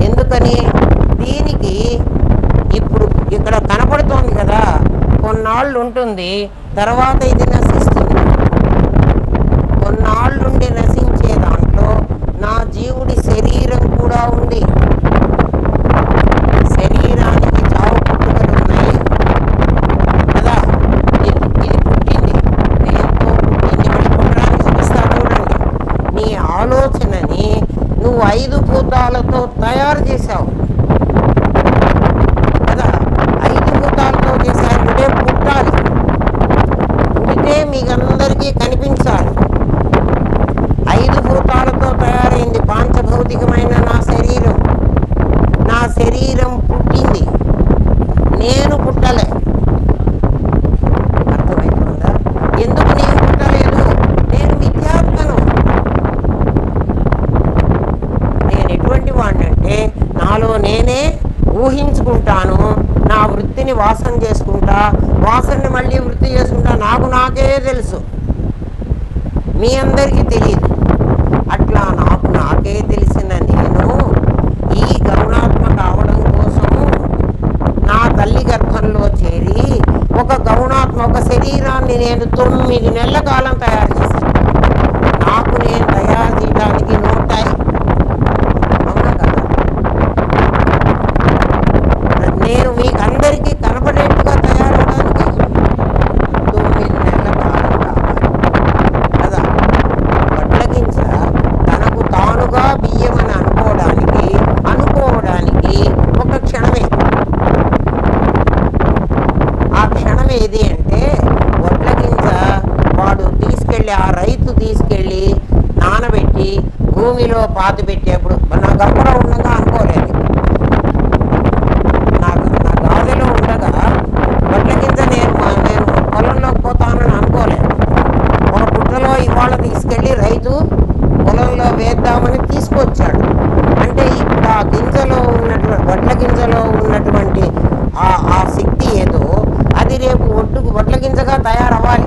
ఎందుకని? దీనికి ఇప్పుడు ఇక్కడ కనపడుతోంది కదా, కొన్నాళ్ళు ఉంటుంది, తర్వాత ఇది నశిస్తుంది. భూతాలతో తయారు చేశావు కదా. 5 భూతాలతో చేశారంటే పుట్టాలి, పుడితే మీకందరికీ కనిపించాలి. 5 భూతాలతో తయారైంది పాంచభౌతికమైన నా శరీరం. నా శరీరం పుట్టింది, నేను పుట్టలే. అర్థమవుతుందా? ఎందుకు నేను పుట్టలేదు? నేను మిథ్యాత్మను. నేను ఎటువంటి వాడినంటే నాలో నేనే ఊహించుకుంటాను, నా వృత్తిని వాసన చేసుకుంటా, వాసనని మళ్ళీ వృత్తి చేసుకుంటా. నాకు నాకే తెలుసు, మీ అందరికీ తెలియదు. అట్లా నాకు నాకే తెలిసిన నేను ఈ గౌణాత్మక అవడం కోసం నా తల్లి గర్భంలో చేరి ఒక గౌణాత్మక శరీరాన్ని నేను 9 నెలల కాలం తయారు చేశాను. నాకు నేను తయారు చేయడానికి నోటాయి. అవునా కదా? నేను మీకు అందరికీ కనపడేట్టుగా తయారవడానికి 9 నెలల కాలం కావాలి కదా. వడ్లగింజ తనకు తానుగా బియ్యం అని అనుకోవడానికి ఒక క్షణమే. ఆ క్షణం ఏది అంటే వడ్లగింజ వాడు తీసుకెళ్ళి, ఆ రైతు తీసుకెళ్ళి నానబెట్టి భూమిలో పాతి పెట్టేప్పుడు నా గంపలో ఉండగా అనుకోలేదు. నా గాజులో ఉండగా వడ్లగింజ నేను పొలంలోకి పోతానని అనుకోలేదు. ఒక పుట్టలో ఇవాళ తీసుకెళ్ళి రైతు పొలంలో వేద్దామని తీసుకొచ్చాడు. అంటే ఇప్పుడు ఆ గింజలో ఉన్నటువంటి వడ్ల గింజలో ఉన్నటువంటి ఆ శక్తి ఏదో అది రేపు వడ్ల గింజగా తయారవ్వాలి.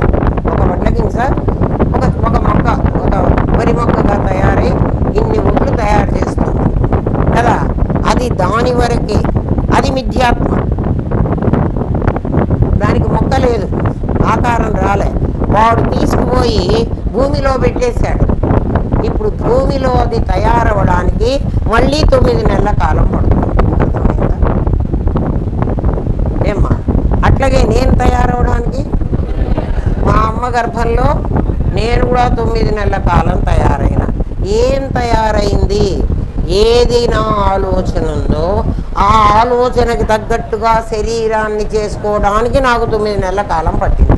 ఒక వడ్ల గింజ ఒక మొక్క, ఒక వరి మొక్కగా తయారై ఇన్ని ఒడ్లు తయారు చేస్తుంది కదా. అది దాని వరకే, అది మిథ్యాత్మ. దానికి మొక్క లేదు, ఆకారం రాలే. వాడు తీసుకుపోయి భూమిలో పెట్టేశాడు. ఇప్పుడు భూమిలో అది తయారవడానికి మళ్ళీ 9 నెలల కాలం పడుతుంది. అర్థమైందా? ఏమ్మా? అట్లాగే నేను తయారవడానికి మా అమ్మ గర్భంలో నేను కూడా 9 నెలల కాలం తయారైన. ఏం తయారైంది? ఏది నా ఆలోచన ఉందో ఆ ఆలోచనకి తగ్గట్టుగా శరీరాన్ని చేసుకోవడానికి నాకు 9 నెలల కాలం పట్టింది.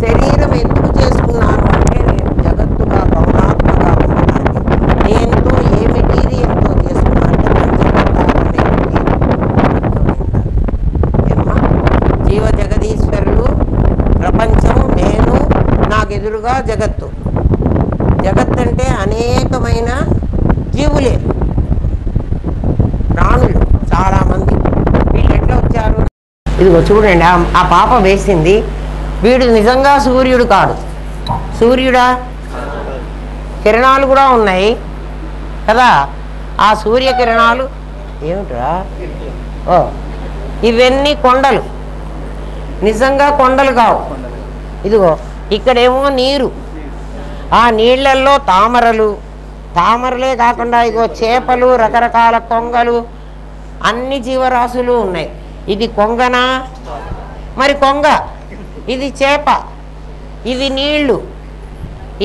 శరీరం ఎందుకు చేసుకున్నాను అంటే నేను జగత్తుగా గౌణాత్మగా ఉండడానికి. నేనుతో ఏ మెటీరియల్తో చేసుకున్నాను అంటే ఏమ్మా? జీవ జగదీశ్వరులు, ప్రపంచం, నేను, నాకెదురుగా జగత్తు. జగత్ అంటే అనేకమైన జీవులే, ప్రాణులు చాలామంది. వీళ్ళు ఎట్లా వచ్చారు? ఇదిగో చూడండి, ఆ పాప వేసింది. వీడు నిజంగా సూర్యుడు కాడు. సూర్యుడా? కిరణాలు కూడా ఉన్నాయి కదా. ఆ సూర్యకిరణాలు ఏమిట్రా? ఓ, ఇవన్నీ కొండలు. నిజంగా కొండలు కావు. ఇదిగో ఇక్కడేమో నీరు, ఆ నీళ్లల్లో తామరలే కాకుండా ఇగో చేపలు, రకరకాల కొంగలు, అన్ని జీవరాశులు ఉన్నాయి. ఇది కొంగనా? మరి కొంగ. ఇది చేప, ఇది నీళ్లు,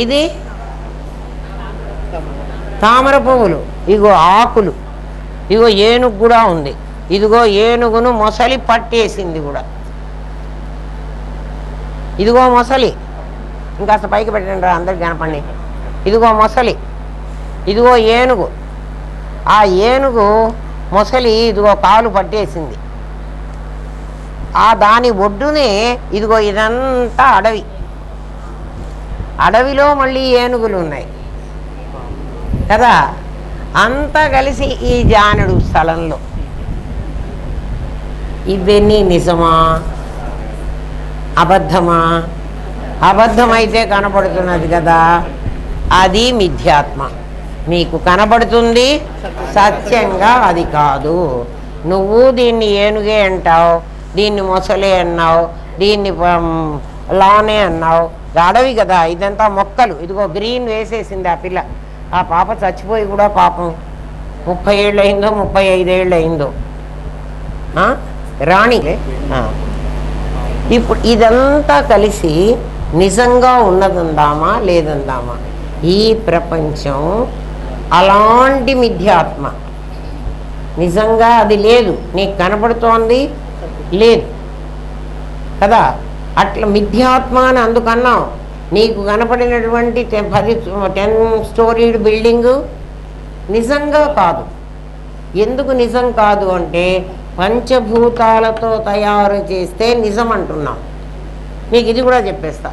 ఇది తామర పువ్వులు, ఇగో ఆకులు, ఇగో ఏనుగు కూడా ఉంది. ఇదిగో ఏనుగును మొసలి పట్టేసింది కూడా. ఇదిగో మొసలి, ఇంకాస్త పైకి పెట్టండి రా అందరికి కనపండి. ఇదిగో మొసలి, ఇదిగో ఏనుగు. ఆ ఏనుగు మొసలి ఇదిగో కాలు పట్టేసింది. ఆ దాని ఒడ్డునే ఇదిగో ఇదంతా అడవి. అడవిలో మళ్ళీ ఏనుగులు ఉన్నాయి కదా. అంతా కలిసి ఈ జానుడు స్థలంలో. ఇవన్నీ నిజమా అబద్ధమా? అబద్ధమైతే కనపడుతున్నది కదా, అది మిథ్యాత్మ. మీకు కనబడుతుంది, సత్యంగా అది కాదు. నువ్వు దీన్ని ఏనుగే అంటావు, దీన్ని మొసలే అన్నావు, దీన్ని లానే అన్నావు. అడవి కదా, ఇదంతా మొక్కలు. ఇదిగో గ్రీన్ వేసేసింది ఆ పిల్ల. ఆ పాప చచ్చిపోయి కూడా పాపం 30 ఏళ్ళు అయిందో 35 ఏళ్ళు అయిందో రాణిలే. ఇప్పుడు ఇదంతా కలిసి నిజంగా ఉన్నదందామా లేదందామా? ఈ ప్రపంచం అలాంటి మిథ్యాత్మ. నిజంగా అది లేదు, నీకు కనపడుతోంది లేదు కదా. అట్లా మిథ్యాత్మ అని అందుకన్నాం. నీకు కనపడినటువంటి 10 స్టోరీడ్ బిల్డింగు నిజంగా కాదు. ఎందుకు నిజం కాదు అంటే పంచభూతాలతో తయారు చేస్తే నిజం అంటున్నాం. నీకు ఇది కూడా చెప్పేస్తా.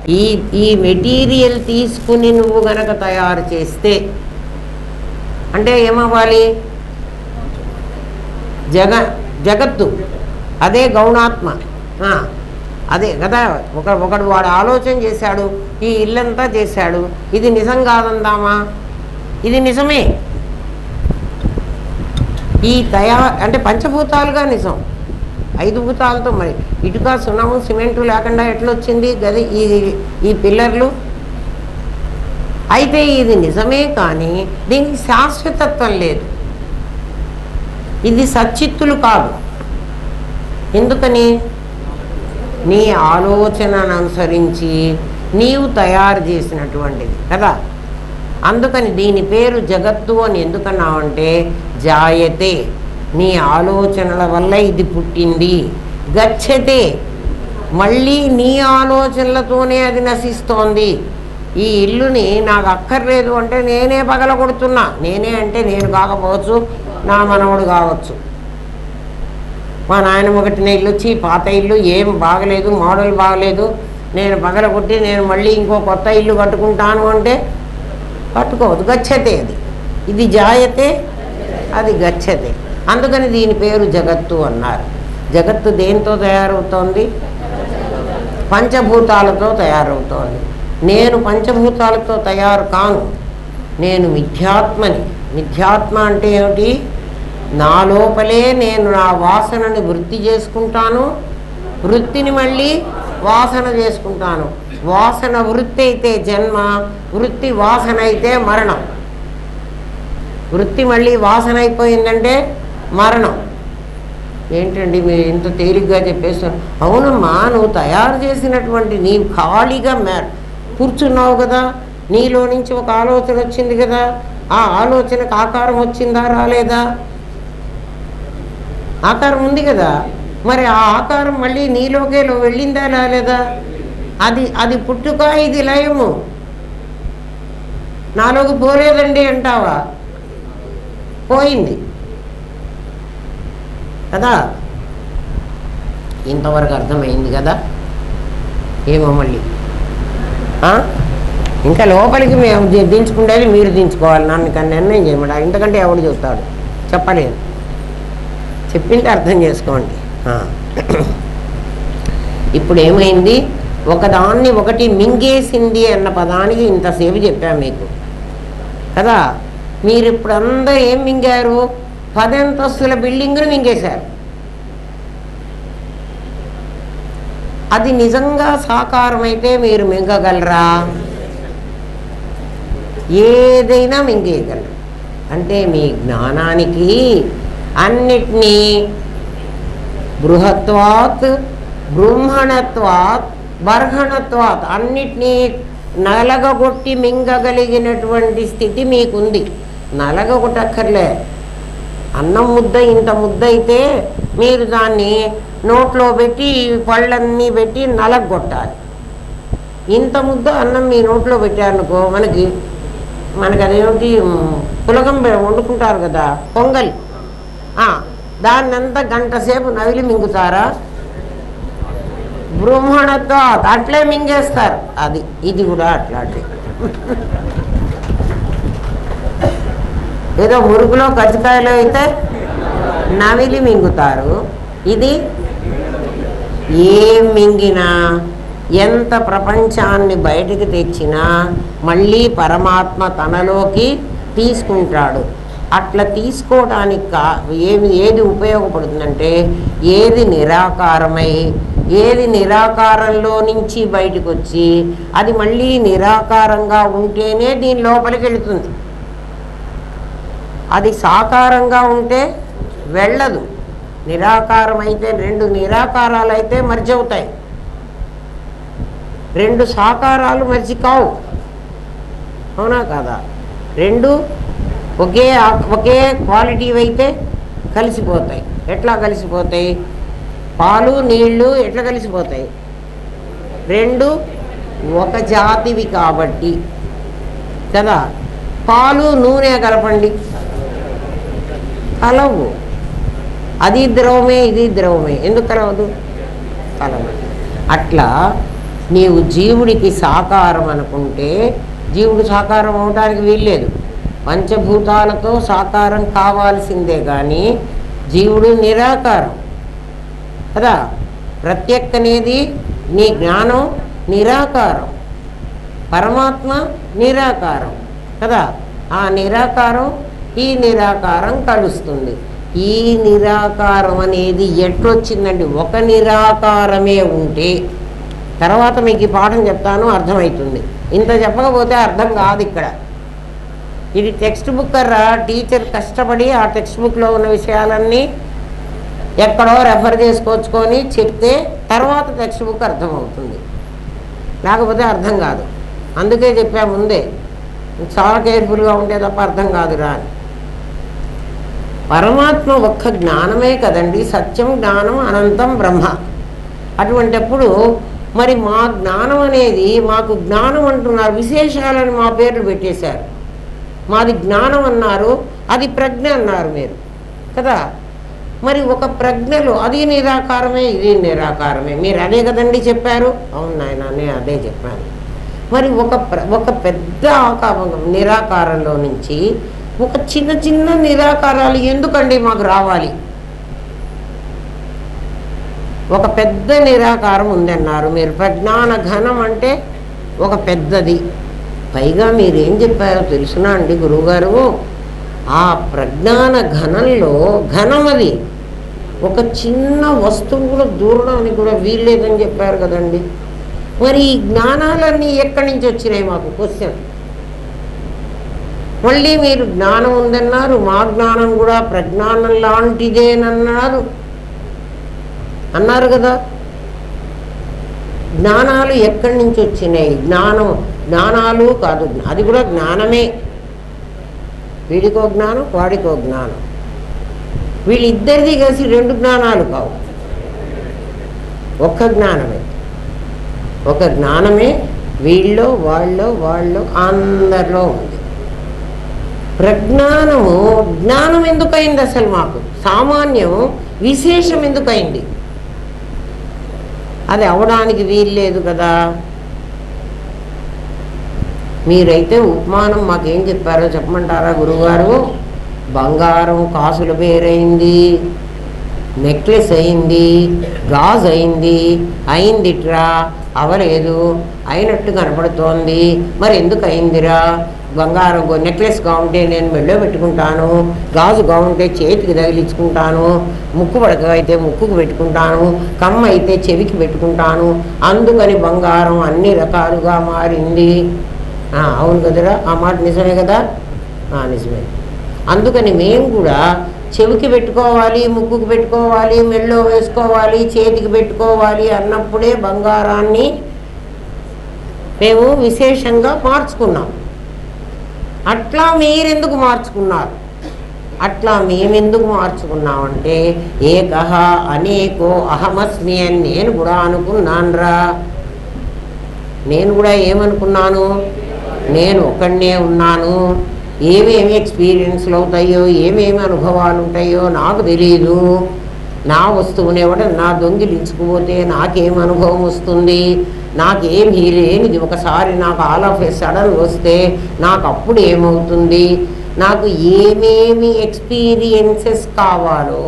ఈ మెటీరియల్ తీసుకుని నువ్వు గనక తయారు చేస్తే అంటే ఏమవ్వాలి? జగత్తు అదే గౌణాత్మ. అదే కదా. ఒకడు వాడు ఆలోచన చేశాడు, ఈ ఇల్లంతా చేశాడు, ఇది నిజం కాదందామా? ఇది నిజమే. ఈ అంటే పంచభూతాలుగా నిజం. 5 భూతాలతో మరి ఇటుక సున్నము సిమెంటు లేకుండా ఎట్లొచ్చింది గది ఈ పిల్లర్లు? అయితే ఇది నిజమే, కానీ దీనికి శాశ్వతత్వం లేదు. ఇది సచ్చిత్తులు కాదు. ఎందుకని? నీ ఆలోచనను అనుసరించి నీవు తయారు చేసినటువంటిది కదా. అందుకని దీని పేరు జగత్తు అని ఎందుకన్నావంటే జాయతే, నీ ఆలోచనల వల్ల ఇది పుట్టింది. గచ్చతే, మళ్ళీ నీ ఆలోచనలతోనే అది నశిస్తోంది. ఈ ఇల్లుని నాకు అక్కర్లేదు అంటే నేనే పగలగొడుతున్నా. నేనే అంటే నేను కాకపోవచ్చు, నా మనవడు కావచ్చు. మా నాయనమ్మ కట్టిన ఇల్లు వచ్చి పాత ఇల్లు ఏం బాగలేదు, మోడల్ బాగలేదు, నేను పగలగొట్టి నేను మళ్ళీ ఇంకో కొత్త ఇల్లు కట్టుకుంటాను అంటే కట్టుకోవద్దు. గచ్చతే అది. ఇది జాయతే, అది గచ్చతే. అందుకని దీని పేరు జగత్తు అన్నారు. జగత్తు దేంతో తయారవుతోంది? పంచభూతాలతో తయారవుతోంది. నేను పంచభూతాలతో తయారు కాను, నేను మిథ్యాత్మని. మిథ్యాత్మ అంటే ఏమిటి? నా లోపలే నేను నా వాసనని వృత్తి చేసుకుంటాను, వృత్తిని మళ్ళీ వాసన చేసుకుంటాను. వాసన వృత్తి అయితే జన్మ, వృత్తి వాసన అయితే మరణం. వృత్తి మళ్ళీ వాసన అయిపోయిందంటే మరణం. ఏంటండి మీరు ఇంత తేలిగ్గా చెప్పేస్తారు? అవునమ్మా, నువ్వు తయారు చేసినటువంటి నీవు ఖాళీగా కూర్చున్నావు కదా, నీలో నుంచి ఒక ఆలోచన వచ్చింది కదా, ఆ ఆలోచనకు ఆకారం వచ్చిందా రాలేదా? ఆకారం ఉంది కదా. మరి ఆ ఆకారం మళ్ళీ నీలోకే వెళ్ళిందా రాలేదా? అది పుట్టుక, ఇది లయము. నాలోకి పోలేదండి అంటావా? పోయింది కదా. ఇంతవరకు అర్థమైంది కదా. ఏమో మళ్ళీ ఇంకా లోపలికి మేము దించుకుండేది మీరు దించుకోవాలి. నన్ను నిర్ణయం చేయమంట. ఇంతకంటే ఎవడు చెప్తాడు? చెప్పలేదు. చెప్పింటే అర్థం చేసుకోండి. ఇప్పుడు ఏమైంది? ఒకదాన్ని ఒకటి మింగేసింది అన్న పదానికి ఇంతసేపు చెప్పాను మీకు కదా. మీరు ఇప్పుడు అందరూ ఏం మింగారు? 10 అంతస్తుల బిల్డింగ్ను మింగేశారు. అది నిజంగా సాకారమైతే మీరు మింగగలరా? ఏదైనా మింగేయగలరు. అంటే మీ జ్ఞానానికి అన్నిటినీ బృహత్వాత్, బ్రహ్మణత్వాత్, బర్హణత్వాత్ అన్నిటినీ నలగగొట్టి మింగగలిగినటువంటి స్థితి మీకుంది. నలగొట్టక్కర్లే. అన్నం ముద్ద ఇంత ముద్ద అయితే మీరు దాన్ని నోట్లో పెట్టి పళ్ళన్నీ పెట్టి నలగొట్టాలి. ఇంత ముద్ద అన్నం మీ నోట్లో పెట్టారనుకో, మనకి అదేమిటి పులగం వండుకుంటారు కదా, పొంగల్, దాన్నంతా గంట సేపు నవిలి మింగుతారా? బ్రహ్మణతో అట్లే మింగేస్తారు. ఇది కూడా అట్లాంటి. ఏదో మురుగులో కజ్జికాయలో అయితే నవిలి మింగుతారు. ఇది ఏం మింగినా, ఎంత ప్రపంచాన్ని బయటికి తెచ్చినా మళ్ళీ పరమాత్మ తనలోకి తీసుకుంటాడు. అట్లా తీసుకోవడానికి ఏది ఉపయోగపడుతుందంటే, ఏది నిరాకారమై, ఏది నిరాకారంలో నుంచి బయటకు వచ్చి అది మళ్ళీ నిరాకారంగా ఉంటేనే దీని లోపలికి వెళుతుంది. అది సాకారంగా ఉంటే వెళ్ళదు. నిరాకారం అయితే, 2 నిరాకారాలు అయితే మర్జి అవుతాయి, 2 సాకారాలు మర్జి కావు. అవునా కాదా? 2 ఒకే క్వాలిటీ అయితే కలిసిపోతాయి. ఎట్లా కలిసిపోతాయి? పాలు నీళ్లు ఎట్లా కలిసిపోతాయి? రెండు ఒక జాతివి కాబట్టి కదా. పాలు నూనె కలపండి, కలవు. అది ద్రవమే, ఇది ద్రవమే, ఎందుకు కలవదు? కలవదు. అట్లా నీవు జీవుడికి సాకారం అనుకుంటే జీవుడు సాకారం అవడానికి వీల్లేదు. పంచభూతాలతో సాకారం కావాల్సిందే కానీ జీవుడు నిరాకారం కదా. ప్రత్యక్ అనేది నీ జ్ఞానం నిరాకారం, పరమాత్మ నిరాకారం కదా. ఆ నిరాకారం ఈ నిరాకారం కలుస్తుంది. ఈ నిరాకారం అనేది ఎట్లొచ్చిందండి? ఒక నిరాకారమే ఉంటే, తర్వాత మీకు ఈ పాఠం చెప్తాను, అర్థమవుతుంది. ఇంత చెప్పకపోతే అర్థం కాదు. ఇక్కడ ఇది టెక్స్ట్ బుక్ రా. టీచర్ కష్టపడి ఆ టెక్స్ట్ బుక్లో ఉన్న విషయాలన్నీ ఎక్కడో రెఫర్ చేసుకొచ్చుకొని చెప్తే తర్వాత టెక్స్ట్ బుక్ అర్థమవుతుంది, లేకపోతే అర్థం కాదు. అందుకే చెప్పా ముందే, చాలా కేర్ఫుల్గా ఉంటే తప్ప అర్థం కాదురా అని. పరమాత్మ ఒక్క జ్ఞానమే కదండి, సత్యం జ్ఞానం అనంతం బ్రహ్మ. అటువంటిప్పుడు మరి మా జ్ఞానం అనేది, మాకు జ్ఞానం అంటున్నారు, విశేషాలని మా పేర్లు పెట్టేశారు. మాది జ్ఞానం అన్నారు, అది ప్రజ్ఞ అన్నారు మీరు కదా. మరి ఒక ప్రజ్ఞలో అది నిరాకారమే, ఇది నిరాకారమే, మీరు అదే కదండి చెప్పారు. అవును నాయన, నేను అదే చెప్పాను. మరి ఒక పెద్ద నిరాకారంలో నుంచి ఒక చిన్న చిన్న నిరాకారాలు ఎందుకండి మాకు రావాలి? ఒక పెద్ద నిరాకారం ఉందన్నారు మీరు. ప్రజ్ఞాన ఘనం అంటే ఒక పెద్దది. పైగా మీరేం చెప్పారో తెలుసునా అండి గురువుగారు? ఆ ప్రజ్ఞాన ఘనంలో ఘనమది ఒక చిన్న వస్తువు కూడా దూరడానికి కూడా వీల్లేదని చెప్పారు కదండి. మరి ఈ జ్ఞానాలన్నీ ఎక్కడి నుంచి వచ్చినాయి మాకు? క్వశ్చన్. మళ్ళీ మీరు జ్ఞానం ఉందన్నారు, మా జ్ఞానం కూడా ప్రజ్ఞానం లాంటిదేనన్నారు కదా. జ్ఞానాలు ఎక్కడి నుంచి వచ్చినాయి? జ్ఞానాలు కాదు, అది కూడా జ్ఞానమే. వీడికో జ్ఞానం, వాడికో జ్ఞానం. వీళ్ళిద్దరిది కలిసి రెండు జ్ఞానాలు కావు, ఒక్క జ్ఞానమే. ఒక జ్ఞానమే వీళ్ళు వాళ్ళు అందరిలో ఉంది. ప్రజ్ఞానము జ్ఞానం ఎందుకైంది అసలు మాకు? సామాన్యం విశేషం ఎందుకైంది? అది అవడానికి వీల్లేదు కదా. మీరైతే ఉపమానం మాకేం చెప్పారో చెప్పమంటారా గురువుగారు? బంగారం కాసుల పేరైంది, నెక్లెస్ అయింది, గాజు అయిందిట్రా, అవలేదు, అయినట్టు కనపడుతోంది. మరి ఎందుకు అయిందిరా? బంగారం నెక్లెస్గా ఉంటే నేను మెళ్ళో పెట్టుకుంటాను, గాజుగా ఉంటే చేతికి తగిలించుకుంటాను, ముక్కు పడక అయితే ముక్కుకు పెట్టుకుంటాను, కమ్మ అయితే చెవికి పెట్టుకుంటాను, అందుకని బంగారం అన్ని రకాలుగా మారింది. అవును కదరా, ఆ మాట నిజమే కదా? నిజమే. అందుకని మేము కూడా చెవికి పెట్టుకోవాలి, ముక్కుకు పెట్టుకోవాలి, మెళ్ళో వేసుకోవాలి, చేతికి పెట్టుకోవాలి అన్నప్పుడే బంగారాన్ని మేము విశేషంగా మార్చుకున్నాం. అట్లా మీరెందుకు మార్చుకున్నారు? అట్లా మేమెందుకు మార్చుకున్నామంటే ఏకహ అనేకో అహమస్మి అని నేను కూడా అనుకున్నానురా. నేను కూడా ఏమనుకున్నాను? నేను ఒక్కడనే ఉన్నాను, ఏమేమి ఎక్స్పీరియన్స్లు అవుతాయో, ఏమేమి అనుభవాలు ఉంటాయో నాకు తెలియదు. నా వస్తువునేవాడు నా దొంగిలించుకుపోతే నాకేం అనుభవం వస్తుంది? నాకేమి లేనిది ఒకసారి నాకు ఆల్ ఆఫ్ ఏ సడన్ వస్తే నాకు అప్పుడు ఏమవుతుంది? నాకు ఏమేమి ఎక్స్పీరియన్సెస్ కావాలో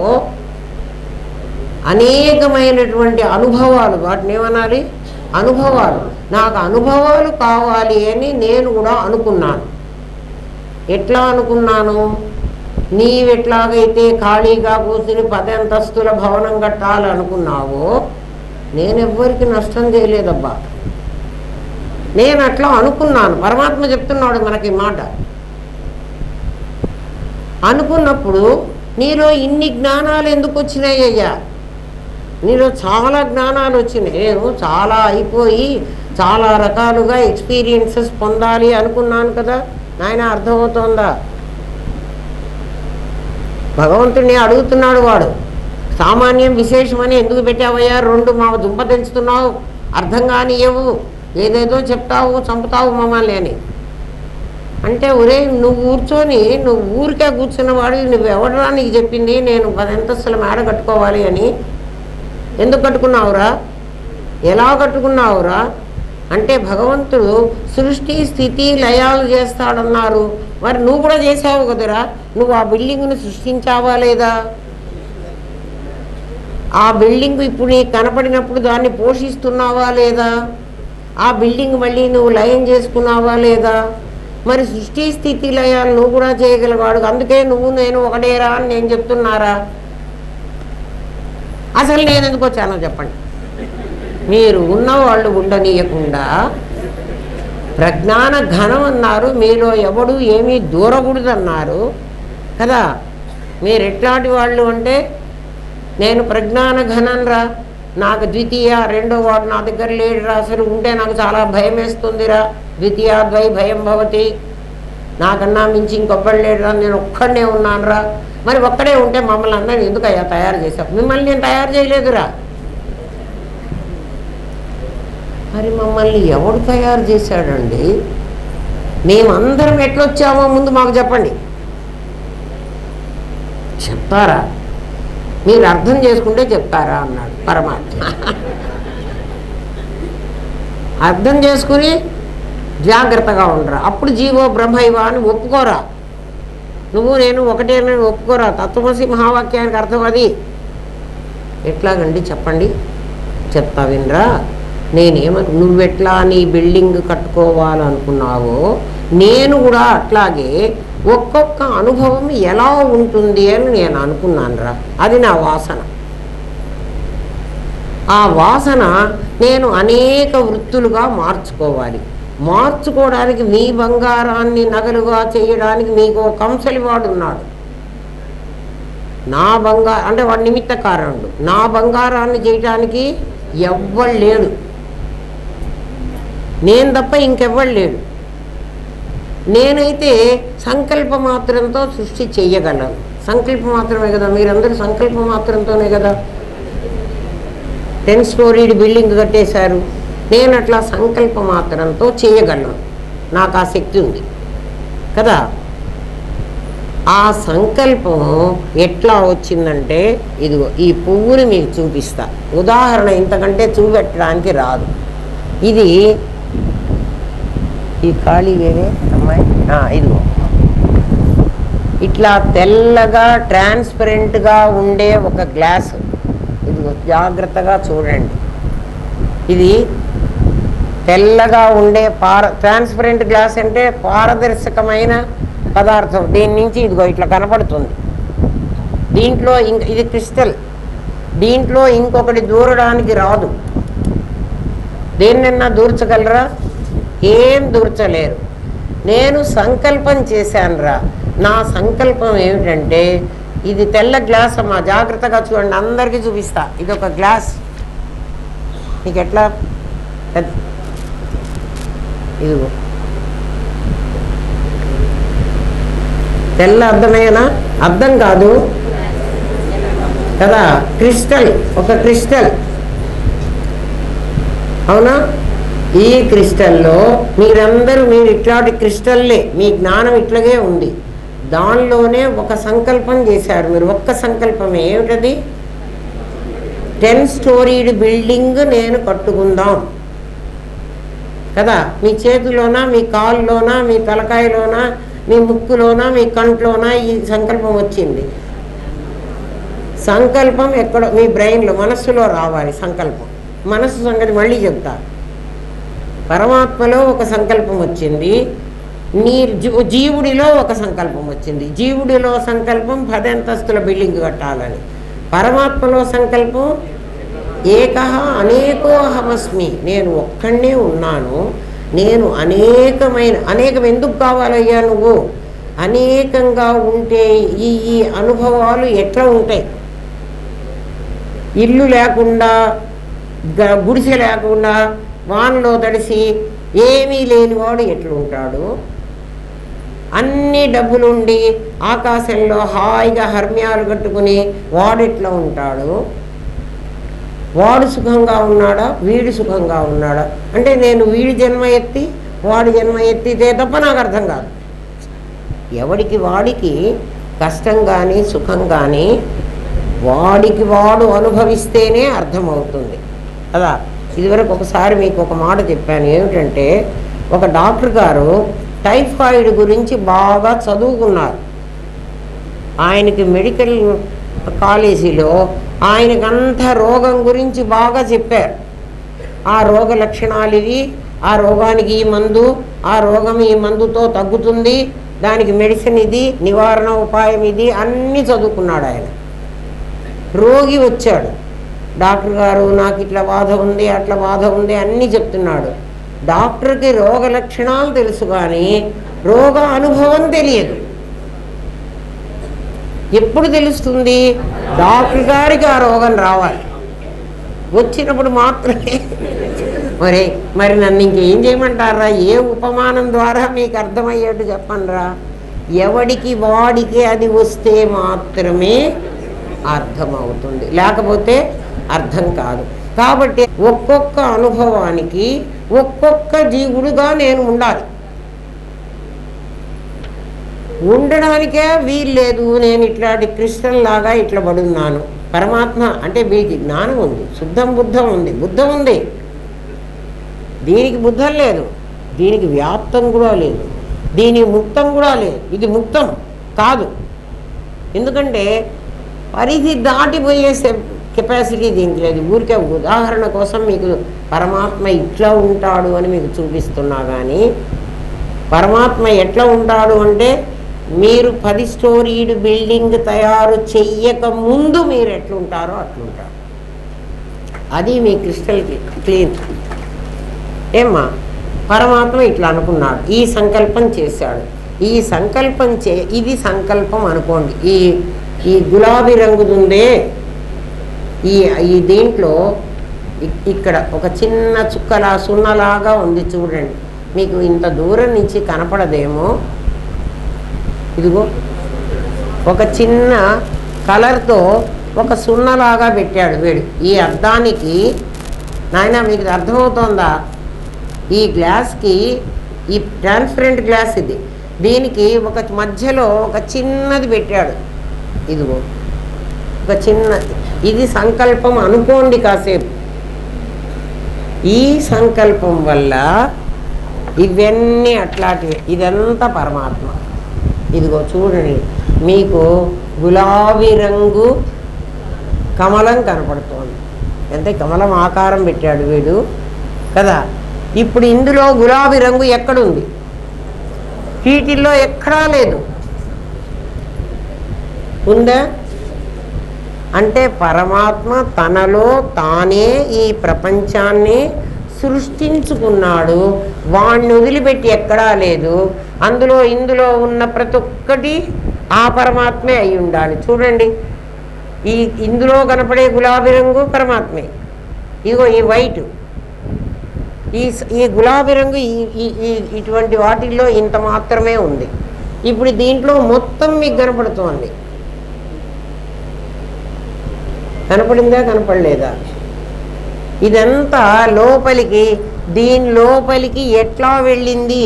అనేకమైనటువంటి అనుభవాలు, వాటిని ఏమనాలి? అనుభవాలు. నాకు అనుభవాలు కావాలి అని నేను కూడా అనుకున్నాను. ఎట్లా అనుకున్నాను? నీవెట్లాగైతే ఖాళీగా కూర్చుని 10 అంతస్తుల భవనం కట్టాలనుకున్నావో నేనెవ్వరికి నష్టం చేయలేదబ్బా. నేను అట్లా అనుకున్నాను. పరమాత్మ చెప్తున్నాడు మనకి మాట. అనుకున్నప్పుడు నీలో ఇన్ని జ్ఞానాలు ఎందుకు వచ్చినాయ్యా? నీలో చాలా జ్ఞానాలు వచ్చినాయి. నేను చాలా అయిపోయి చాలా రకాలుగా ఎక్స్పీరియన్సెస్ పొందాలి అనుకున్నాను కదా నాయన. అర్థమవుతోందా? భగవంతుడిని అడుగుతున్నాడు వాడు. సామాన్యం విశేషమని ఎందుకు పెట్టావయ్యా, 2 మా దుంప తెంచుతున్నావు, అర్థం కానియవు, ఏదేదో చెప్తావు, చంపుతావు మమ్మల్ని అని అంటే, ఒరే నువ్వు కూర్చొని నువ్వు ఊరికే కూర్చున్నవాడు, నువ్వు ఎవడరా నీకు చెప్పింది నేను 10 అంతస్తుల మేడ కట్టుకోవాలి అని? ఎందుకు కట్టుకున్నావురా, ఎలా కట్టుకున్నావురా అంటే, భగవంతుడు సృష్టి స్థితి లయాలు చేస్తాడన్నారు. మరి నువ్వు కూడా చేసావు కదరా, నువ్వు ఆ బిల్డింగ్ను సృష్టించావా లేదా? ఆ బిల్డింగ్ ఇప్పుడు నీకు కనపడినప్పుడు దాన్ని పోషిస్తున్నావా లేదా? ఆ బిల్డింగ్ మళ్ళీ నువ్వు లయం చేసుకున్నావా లేదా? మరి సృష్టి స్థితి లయాలు నువ్వు కూడా చేయగలవాడు, అందుకే నువ్వు నేను ఒకటేరా అని నేను చెప్తున్నారా? అసలు నేను ఎందుకు వచ్చానో చెప్పండి. మీరు ఉన్నవాళ్ళు ఉండనీయకుండా ప్రజ్ఞాన ఘనం అన్నారు, మీలో ఎవడు ఏమీ దూరకూడదన్నారు కదా. మీరు ఎట్లాంటి వాళ్ళు అంటే, నేను ప్రజ్ఞాన ఘనంరా, నాకు ద్వితీయ 2వ వాడు నా దగ్గర లేడురా, అసలు ఉంటే నాకు చాలా భయం వేస్తుందిరా, ద్వితీయాద్వై భయం భవతి, నాకన్నా మించి ఇంకొబ్బడు లేడురా, నేను ఒక్కడనే ఉన్నానురా. మరి ఒక్కడే ఉంటే మమ్మల్ని అందరినీ ఎందుకయ్యా తయారు చేశావు? మిమ్మల్ని నేను తయారు చేయలేదురా. మరి మమ్మల్ని ఎవడు తయారు చేశాడండి? మేమందరం ఎట్లొచ్చామో ముందు మాకు చెప్పండి, చెప్తారా? మీరు అర్థం చేసుకుంటే చెప్తారా అన్నాడు పరమాత్మ. అర్థం చేసుకుని జాగ్రత్తగా ఉండరా, అప్పుడు జీవో బ్రహ్మైవ అని ఒప్పుకోరా. నువ్వు నేను ఒకటే అని ఒప్పుకోరా. తత్వమసి మహావాక్యానికి అర్థం అది. ఎట్లాగండి చెప్పండి, చెప్తా వినరా. నువ్వెట్లా నీ బిల్డింగ్ కట్టుకోవాలనుకున్నావో నేను కూడా అట్లాగే ఒక్కొక్క అనుభవం ఎలా ఉంటుంది అని నేను అనుకున్నాను రా. అది నా వాసన. ఆ వాసన నేను అనేక వృత్తులుగా మార్చుకోవాలి. మార్చుకోవడానికి మీ బంగారాన్ని నగలుగా చేయడానికి మీకు ఒక కంసలివాడు ఉన్నాడు. నా బంగారం అంటే వాడు నిమిత్త కారణుడు. నా బంగారాన్ని చేయటానికి ఎవ్వడు లేడు, నేను తప్ప ఇంకెవ్వడు లేడు. నేనైతే సంకల్ప మాత్రంతో సృష్టి చెయ్యగలను. సంకల్ప మాత్రమే కదా, మీరందరూ సంకల్ప మాత్రంతోనే కదా 10 స్టోరీడ్ బిల్డింగ్ కట్టేశారు. నేను అట్లా సంకల్ప మాత్రంతో చేయగలను, నాకు ఆ శక్తి ఉంది కదా. ఆ సంకల్పం ఎట్లా వచ్చిందంటే, ఇదిగో ఈ పువ్వుని మీకు చూపిస్తా. ఉదాహరణ ఇంతకంటే చూపెట్టడానికి రాదు. ఇది ఈ ఖాళీ వేరే అమ్మాయి, ఇదిగో ఇట్లా తెల్లగా ట్రాన్స్పరెంట్గా ఉండే ఒక గ్లాస్. ఇదిగో జాగ్రత్తగా చూడండి. ఇది తెల్లగా ఉండే ట్రాన్స్పరెంట్ గ్లాస్ అంటే పారదర్శకమైన పదార్థం. దీని నుంచి ఇదిగో ఇట్లా కనపడుతుంది. దీంట్లో ఇది క్రిస్టల్, దీంట్లో ఇంకొకటి దూరడానికి రాదు. దేన్నన్నా దూర్చగలరా? ఏం దూర్చలేరు. నేను సంకల్పం చేశానురా. నా సంకల్పం ఏమిటంటే, ఇది తెల్ల గ్లాస్ అమ్మా, జాగ్రత్తగా చూడండి, అందరికీ చూపిస్తా. ఇది ఒక గ్లాస్, నీకు ఎట్లా ఇదిగో తెల్ల అర్థమేనా? అర్థం కాదు కదా, క్రిస్టల్, ఒక క్రిస్టల్, అవునా? ఈ క్రిస్టల్లో మీరు ఇట్లాంటి క్రిస్టల్లే, మీ జ్ఞానం ఇట్లాగే ఉంది. దానిలోనే ఒక సంకల్పం చేశారు మీరు. ఒక్క సంకల్పమే. ఏమిటది? 10 స్టోరీడ్ బిల్డింగ్ నేను కట్టుకుందాం కదా. మీ చేతిలోనా, మీ కాళ్ళలోనా, మీ తలకాయలోనా, మీ ముక్కులోనా, మీ కంట్లోనా ఈ సంకల్పం వచ్చింది. సంకల్పం ఎక్కడో మీ బ్రెయిన్లో, మనస్సులో రావాలి సంకల్పం. మనస్సు సంగతి మళ్ళీ చెప్తా. పరమాత్మలో ఒక సంకల్పం వచ్చింది, నీ జీవుడిలో ఒక సంకల్పం వచ్చింది. జీవుడిలో సంకల్పం 10 అంతస్తుల బిల్డింగ్ కట్టాలని. పరమాత్మలో సంకల్పం ఏకః అనేకో అహమస్మి, నేను ఒక్కడే ఉన్నాను, నేను అనేకం ఎందుకు కావాలయ్యా నువ్వు? అనేకంగా ఉంటే ఈ అనుభవాలు ఎట్లా ఉంటాయి? ఇల్లు లేకుండా, గుడిసె లేకుండా, వానలో తడిసి ఏమీ లేనివాడు ఎట్లుంటాడు? అన్ని డబ్బులుండి ఆకాశంలో హాయిగా హర్మ్యాలు కట్టుకుని వాడెట్లా ఉంటాడు? వాడు సుఖంగా ఉన్నాడా, వీడు సుఖంగా ఉన్నాడా? అంటే నేను వీడి జన్మ ఎత్తి వాడి జన్మ ఎత్తితే తప్ప నాకు అర్థం కాదు. ఎవడికి వాడికి కష్టం కానీ సుఖం కానీ వాడికి వాడు అనుభవిస్తేనే అర్థమవుతుంది కదా. ఇదివరకు ఒకసారి మీకు ఒక మాట చెప్పాను. ఏమిటంటే, ఒక డాక్టర్ గారు టైఫాయిడ్ గురించి బాగా చదువుకున్నారు. ఆయనకి మెడికల్ కాలేజీలో ఆయనకంత రోగం గురించి బాగా చెప్పారు. ఆ రోగ లక్షణాలు ఇవి, ఆ రోగానికి ఈ మందు, ఆ రోగం ఈ మందుతో తగ్గుతుంది, దానికి మెడిసిన్ ఇది, నివారణ ఉపాయం ఇది, అన్నీ చదువుకున్నాడు ఆయన. రోగి వచ్చాడు, డాక్టర్ గారు నాకు ఇట్లా బాధ ఉంది, అట్లా బాధ ఉంది అన్నీ చెప్తున్నాడు. డాక్టర్కి రోగ లక్షణాలు తెలుసు కానీ రోగ అనుభవం తెలియదు. ఎప్పుడు తెలుస్తుంది? డాక్టర్ గారికి ఆ రోగం రావాలి, వచ్చినప్పుడు మాత్రమే. మరి నన్ను ఇంకేం చేయమంటారా? ఏ ఉపమానం ద్వారా మీకు అర్థమయ్యేట్టు చెప్పండిరా. ఎవడికి వాడికి అది వస్తే మాత్రమే అర్థమవుతుంది, లేకపోతే అర్థం కాదు. కాబట్టి ఒక్కొక్క అనుభవానికి ఒక్కొక్క జీవుడుగా నేను ఉండాలి. ఉండడానికే వీల్లేదు. నేను ఇట్లాంటి క్రిస్టల్ లాగా ఇట్లా పడున్నాను. పరమాత్మ అంటే వీడికి జ్ఞానం ఉంది, శుద్ధం బుద్ధం ఉంది, బుద్ధం ఉంది. దీనికి బుద్ధం లేదు, దీనికి వ్యాప్తం కూడా లేదు, దీనికి ముక్తం కూడా లేదు. ఇది ముక్తం కాదు, ఎందుకంటే పరిధి దాటిపోయే కెపాసిటీ దీనికి లేదు. ఊరికే ఉదాహరణ కోసం మీకు పరమాత్మ ఇట్లా ఉంటాడు అని మీకు చూపిస్తున్నా. కానీ పరమాత్మ ఎట్లా ఉంటాడు అంటే, మీరు 10 స్టోరీడ్ బిల్డింగ్ తయారు చెయ్యక ముందు మీరు ఎట్లుంటారో అట్లుంటారు. అది మీ క్రిస్టల్ క్లీన్. ఏమ్మా, పరమాత్మ ఇట్లా అనుకున్నాడు, ఈ సంకల్పం చేశాడు. ఈ సంకల్పం ఇది సంకల్పం అనుకోండి. ఈ గులాబీ రంగుదుందే, ఈ దీంట్లో ఇక్కడ ఒక చిన్న చుక్కలా సున్నలాగా ఉంది చూడండి. మీకు ఇంత దూరం నుంచి కనపడదేమో. ఇదిగో ఒక చిన్న కలర్తో ఒక సున్నలాగా పెట్టాడు వీడు. ఈ అద్దానికి నాయన మీకు అర్థమవుతోందా? ఈ గ్లాస్కి, ఈ ట్రాన్స్పరెంట్ గ్లాస్ ఇది, దీనికి ఒక మధ్యలో ఒక చిన్నది పెట్టాడు. ఇదిగో ఒక చిన్నది. ఇది సంకల్పం అనుకోండి కాసేపు. ఈ సంకల్పం వల్ల ఇవన్నీ అట్లాంటివి. ఇదంతా పరమాత్మ. ఇదిగో చూడండి, మీకు గులాబీ రంగు కమలం కనపడుతోంది. అంటే కమలం ఆకారం పెట్టాడు వీడు కదా. ఇప్పుడు ఇందులో గులాబీ రంగు ఎక్కడుంది? వీటిల్లో ఎక్కడా లేదు. ఉందా? అంటే పరమాత్మ తనలో తానే ఈ ప్రపంచాన్ని సృష్టించుకున్నాడు. వాణ్ణి వదిలిపెట్టి ఎక్కడా లేదు. అందులో ఇందులో ఉన్న ప్రతి ఒక్కటి ఆ పరమాత్మే అయి ఉండాలి. చూడండి, ఇందులో కనపడే గులాబీ రంగు పరమాత్మే. ఇగో ఈ వైట్, ఈ గులాబీ రంగు ఇటువంటి వాటిల్లో ఇంత మాత్రమే ఉంది. ఇప్పుడు దీంట్లో మొత్తం మీకు కనపడుతోంది. కనపడిందా, కనపడలేదా? ఇదంతా లోపలికి, దీని లోపలికి ఎట్లా వెళ్ళింది?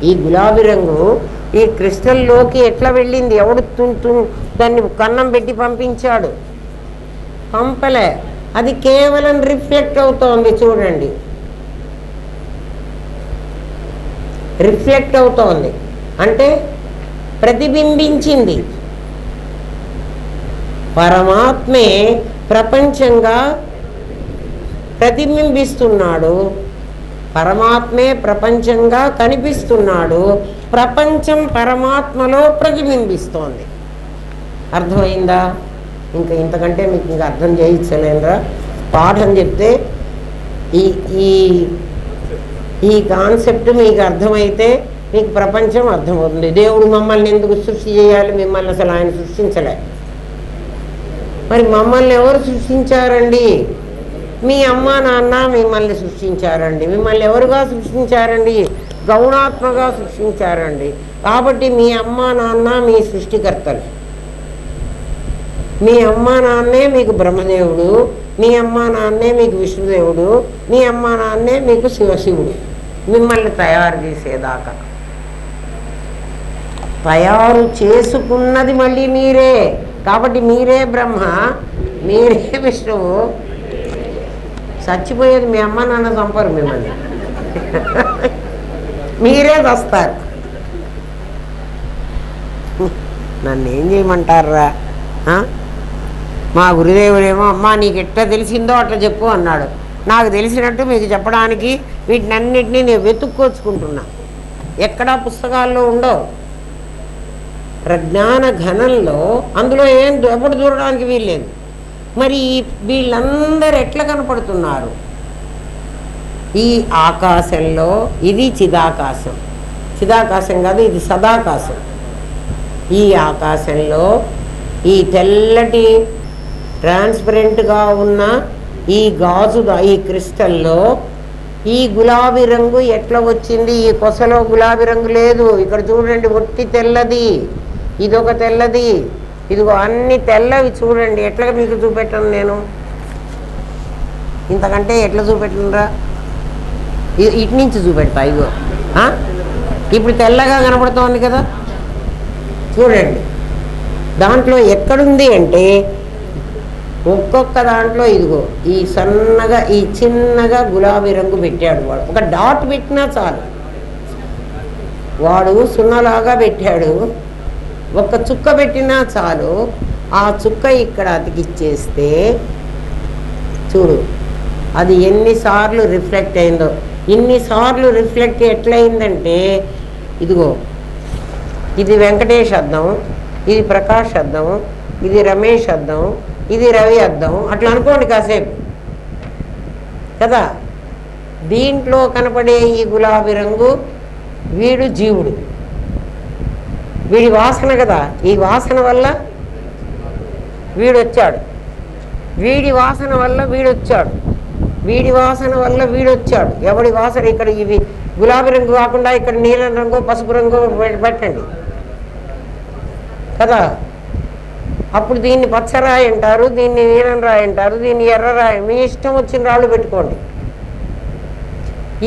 ఈ గులాబీ రంగు ఈ క్రిస్టల్లోకి ఎట్లా వెళ్ళింది? ఎవడు దాన్ని కన్నం పెట్టి పంపించాడు? పంపలే. అది కేవలం రిఫ్లెక్ట్ అవుతోంది. చూడండి, రిఫ్లెక్ట్ అవుతోంది అంటే ప్రతిబింబించింది. పరమాత్మే ప్రపంచంగా ప్రతిబింబిస్తున్నాడు, పరమాత్మే ప్రపంచంగా కనిపిస్తున్నాడు, ప్రపంచం పరమాత్మలో ప్రతిబింబిస్తోంది. అర్థమైందా? ఇంకా ఇంతకంటే మీకు ఇంకా అర్థం చేయించలేనురా. పాఠం చెప్తే ఈ కాన్సెప్ట్ మీకు అర్థమైతే మీకు ప్రపంచం అర్థమవుతుంది. దేవుడు మమ్మల్ని ఎందుకు సృష్టి చేయాలి? మిమ్మల్ని అసలు ఆయన సృష్టించలే. మరి మమ్మల్ని ఎవరు సృష్టించారండి? మీ అమ్మ నాన్న మిమ్మల్ని సృష్టించారండి. మిమ్మల్ని ఎవరుగా సృష్టించారండి? గౌణాత్మగా సృష్టించారండి. కాబట్టి మీ అమ్మ నాన్న మీ సృష్టికర్తలు. మీ అమ్మ నాన్నే మీకు బ్రహ్మదేవుడు, మీ అమ్మ నాన్నే మీకు విష్ణుదేవుడు, మీ అమ్మ నాన్నే మీకు శివుడు. మిమ్మల్ని తయారు చేసేదాకా తయారు చేసుకున్నది మళ్ళీ మీరే. కాబట్టి మీరే బ్రహ్మ, మీరే విష్ణువు. చచ్చిపోయేది మీ అమ్మ నాన్న చంపరు మిమ్మల్ని, మీరే వస్తారు. నన్ను ఏం చేయమంటారా? మా గురుదేవుడేమో అమ్మా నీకు ఎట్లా తెలిసిందో అట్లా చెప్పు అన్నాడు. నాకు తెలిసినట్టు మీకు చెప్పడానికి వీటినన్నిటినీ నేను వెతుక్కొచ్చుకుంటున్నా. ఎక్కడా పుస్తకాల్లో ఉండవు. ప్రజ్ఞాన ఘనంలో అందులో ఏం ఎప్పుడు చూడడానికి వీల్లేదు. మరి వీళ్ళందరూ ఎట్లా కనపడుతున్నారు? ఈ ఆకాశంలో ఇది చిదాకాశం, చిదాకాశం కాదు ఇది సదాకాశం. ఈ ఆకాశంలో ఈ తెల్లటి ట్రాన్స్పరెంట్గా ఉన్న ఈ గాజు ఈ క్రిస్టల్లో ఈ గులాబీ రంగు ఎట్లా వచ్చింది? ఈ కొసలో గులాబీ రంగు లేదు. ఇక్కడ చూడండి, ఒట్టి తెల్లది, ఇదొక తెల్లది, ఇదిగో అన్ని తెల్లవి. చూడండి ఎట్లా మీకు చూపెట్టను నేను, ఇంతకంటే ఎట్లా చూపెట్టనురా? ఇటు నుంచి చూపెడతా. ఇగో ఇప్పుడు తెల్లగా కనపడుతోంది కదా, చూడండి. దాంట్లో ఎక్కడుంది అంటే ఒక్కొక్క దాంట్లో ఇదిగో ఈ సన్నగా ఈ చిన్నగా గులాబీ రంగు పెట్టాడు వాడు. ఒక డాట్ పెట్టినా చాలు, వాడు సున్నలాగా పెట్టాడు. ఒక్క చుక్క పెట్టినా చాలు, ఆ చుక్క ఇక్కడ అతికిచ్చేస్తే చూడు అది ఎన్నిసార్లు రిఫ్లెక్ట్ అయిందో. ఇన్నిసార్లు రిఫ్లెక్ట్ ఎట్లయిందంటే ఇదిగో ఇది వెంకటేష్ అద్దం, ఇది ప్రకాష్ అద్దం, ఇది రమేష్ అద్దం, ఇది రవి అద్దం, అట్లా అనుకోండి కాసేపు కదా. దీంట్లో కనపడే ఈ గులాబీ రంగు వీడు జీవుడు, వీడి వాసన కదా. ఈ వాసన వల్ల వీడొచ్చాడు, వీడి వాసన వల్ల వీడొచ్చాడు, వీడి వాసన వల్ల వీడొచ్చాడు. ఎవడి వాసన? ఇక్కడ ఇవి గులాబీ రంగు కాకుండా ఇక్కడ నీలం రంగు పసుపు రంగు పెట్టండి కదా. అప్పుడు దీన్ని పచ్చరాయి అంటారు, దీన్ని నీలం రాయి అంటారు, దీన్ని ఎర్రరాయి, మీ ఇష్టం వచ్చిన రాళ్ళు పెట్టుకోండి.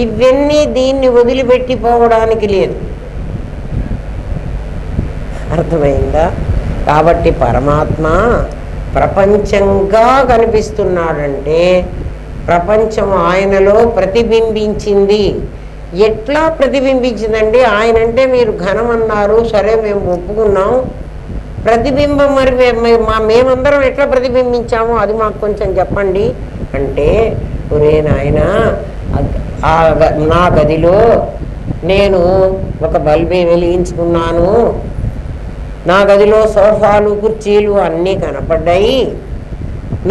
ఇవన్నీ దీన్ని వదిలిపెట్టి పోవడానికి లేదు. అర్థమైందా? కాబట్టి పరమాత్మ ప్రపంచంగా కనిపిస్తున్నాడంటే ప్రపంచం ఆయనలో ప్రతిబింబించింది. ఎట్లా ప్రతిబింబించిందండి? ఆయనంటే మీరు ఘనం అన్నారు, సరే మేము ఒప్పుకున్నాం. ప్రతిబింబం మరి మేమందరం ఎట్లా ప్రతిబింబించామో అది మాకు కొంచెం చెప్పండి అంటే, ఒరే నాయన నా గదిలో నేను ఒక బల్బే వెలిగించుకున్నాను, నా గదిలో సోఫాలు కుర్చీలు అన్నీ కనపడ్డాయి,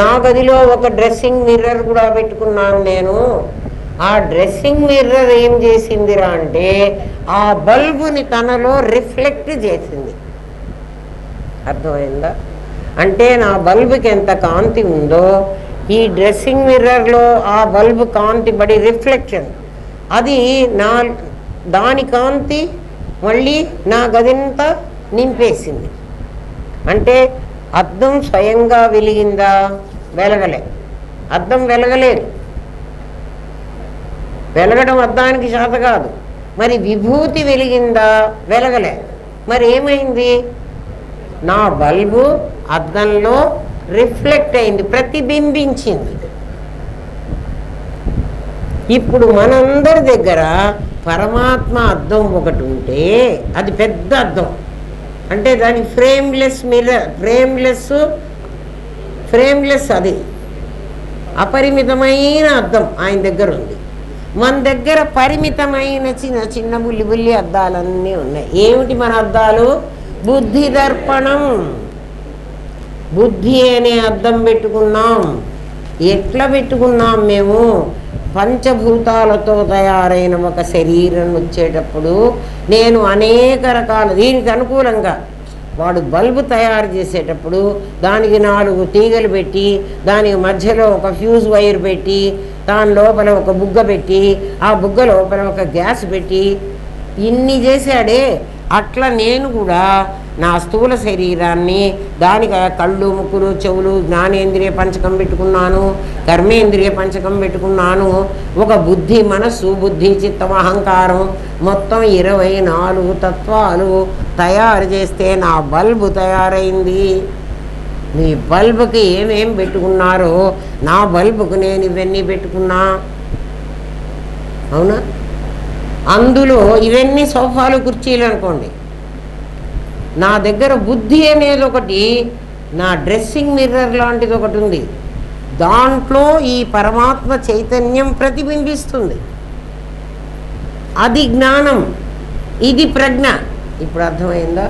నా గదిలో ఒక డ్రెస్సింగ్ మిర్రర్ కూడా పెట్టుకున్నాను నేను. ఆ డ్రెస్సింగ్ మిర్రర్ ఏం చేసిందిరా అంటే ఆ బల్బుని తనలో రిఫ్లెక్ట్ చేసింది. అర్థమైందా? అంటే నా బల్బుకి ఎంత కాంతి ఉందో ఈ డ్రెస్సింగ్ మిర్రర్లో ఆ బల్బు కాంతి పడి రిఫ్లెక్షన్, అది దాని కాంతి మళ్ళీ నా గదింతా నింపేసింది. అంటే అద్దం స్వయంగా వెలిగిందా? వెలగలే. అద్దం వెలగలేదు, వెలగడం అద్దానికి చేత కాదు. మరి విభూతి వెలిగిందా? వెలగలే. మరి ఏమైంది? నా బల్బు అద్దంలో రిఫ్లెక్ట్ అయింది, ప్రతిబింబించింది. ఇప్పుడు మనందరి దగ్గర పరమాత్మ అద్దం ఒకటి ఉంటే అది పెద్ద అద్దం, అంటే దాని ఫ్రేమ్లెస్ మిర్రర్, ఫ్రేమ్లెస్ అది అపరిమితమైన అద్దం ఆయన దగ్గర ఉంది. మన దగ్గర పరిమితమైన చిన్న చిన్న బుల్లి బుల్లి అద్దాలన్నీ ఉన్నాయి. ఏమిటి మన అద్దాలు? బుద్ధి దర్పణం. బుద్ధి అనే అద్దం పెట్టుకున్నాం. ఎట్లా పెట్టుకున్నాం మేము? పంచభూతాలతో తయారైన ఒక శరీరం వచ్చేటప్పుడు నేను అనేక రకాల దీనికి అనుకూలంగా వాడు బల్బు తయారు చేసేటప్పుడు దానికి 4 తీగలు పెట్టి దానికి మధ్యలో ఒక ఫ్యూజ్ వైర్ పెట్టి దాని లోపల ఒక బుగ్గ పెట్టి ఆ బుగ్గ లోపల ఒక గ్యాస్ పెట్టి ఇన్ని చేశాడే, అట్లా నేను కూడా నా స్థూల శరీరాన్ని దానికి కళ్ళు, ముక్కులు, చెవులు, జ్ఞానేంద్రియ పంచకం పెట్టుకున్నాను, కర్మేంద్రియ పంచకం పెట్టుకున్నాను, ఒక బుద్ధి, మనస్సు, బుద్ధి, చిత్తం, అహంకారం, మొత్తం 24 తత్వాలు తయారు చేస్తే నా బల్బు తయారైంది. మీ బల్బుకి ఏమేం పెట్టుకున్నారో నా బల్బుకు నేను ఇవన్నీ పెట్టుకున్నా. అవునా? అందులో ఇవన్నీ సోఫాలు, కుర్చీలు అనుకోండి. నా దగ్గర బుద్ధి అనేది ఒకటి, నా డ్రెస్సింగ్ మిర్రర్ లాంటిది ఒకటి ఉంది. దాంట్లో ఈ పరమాత్మ చైతన్యం ప్రతిబింబిస్తుంది. అది జ్ఞానం, ఇది ప్రజ్ఞ. ఇప్పుడు అర్థమైందా?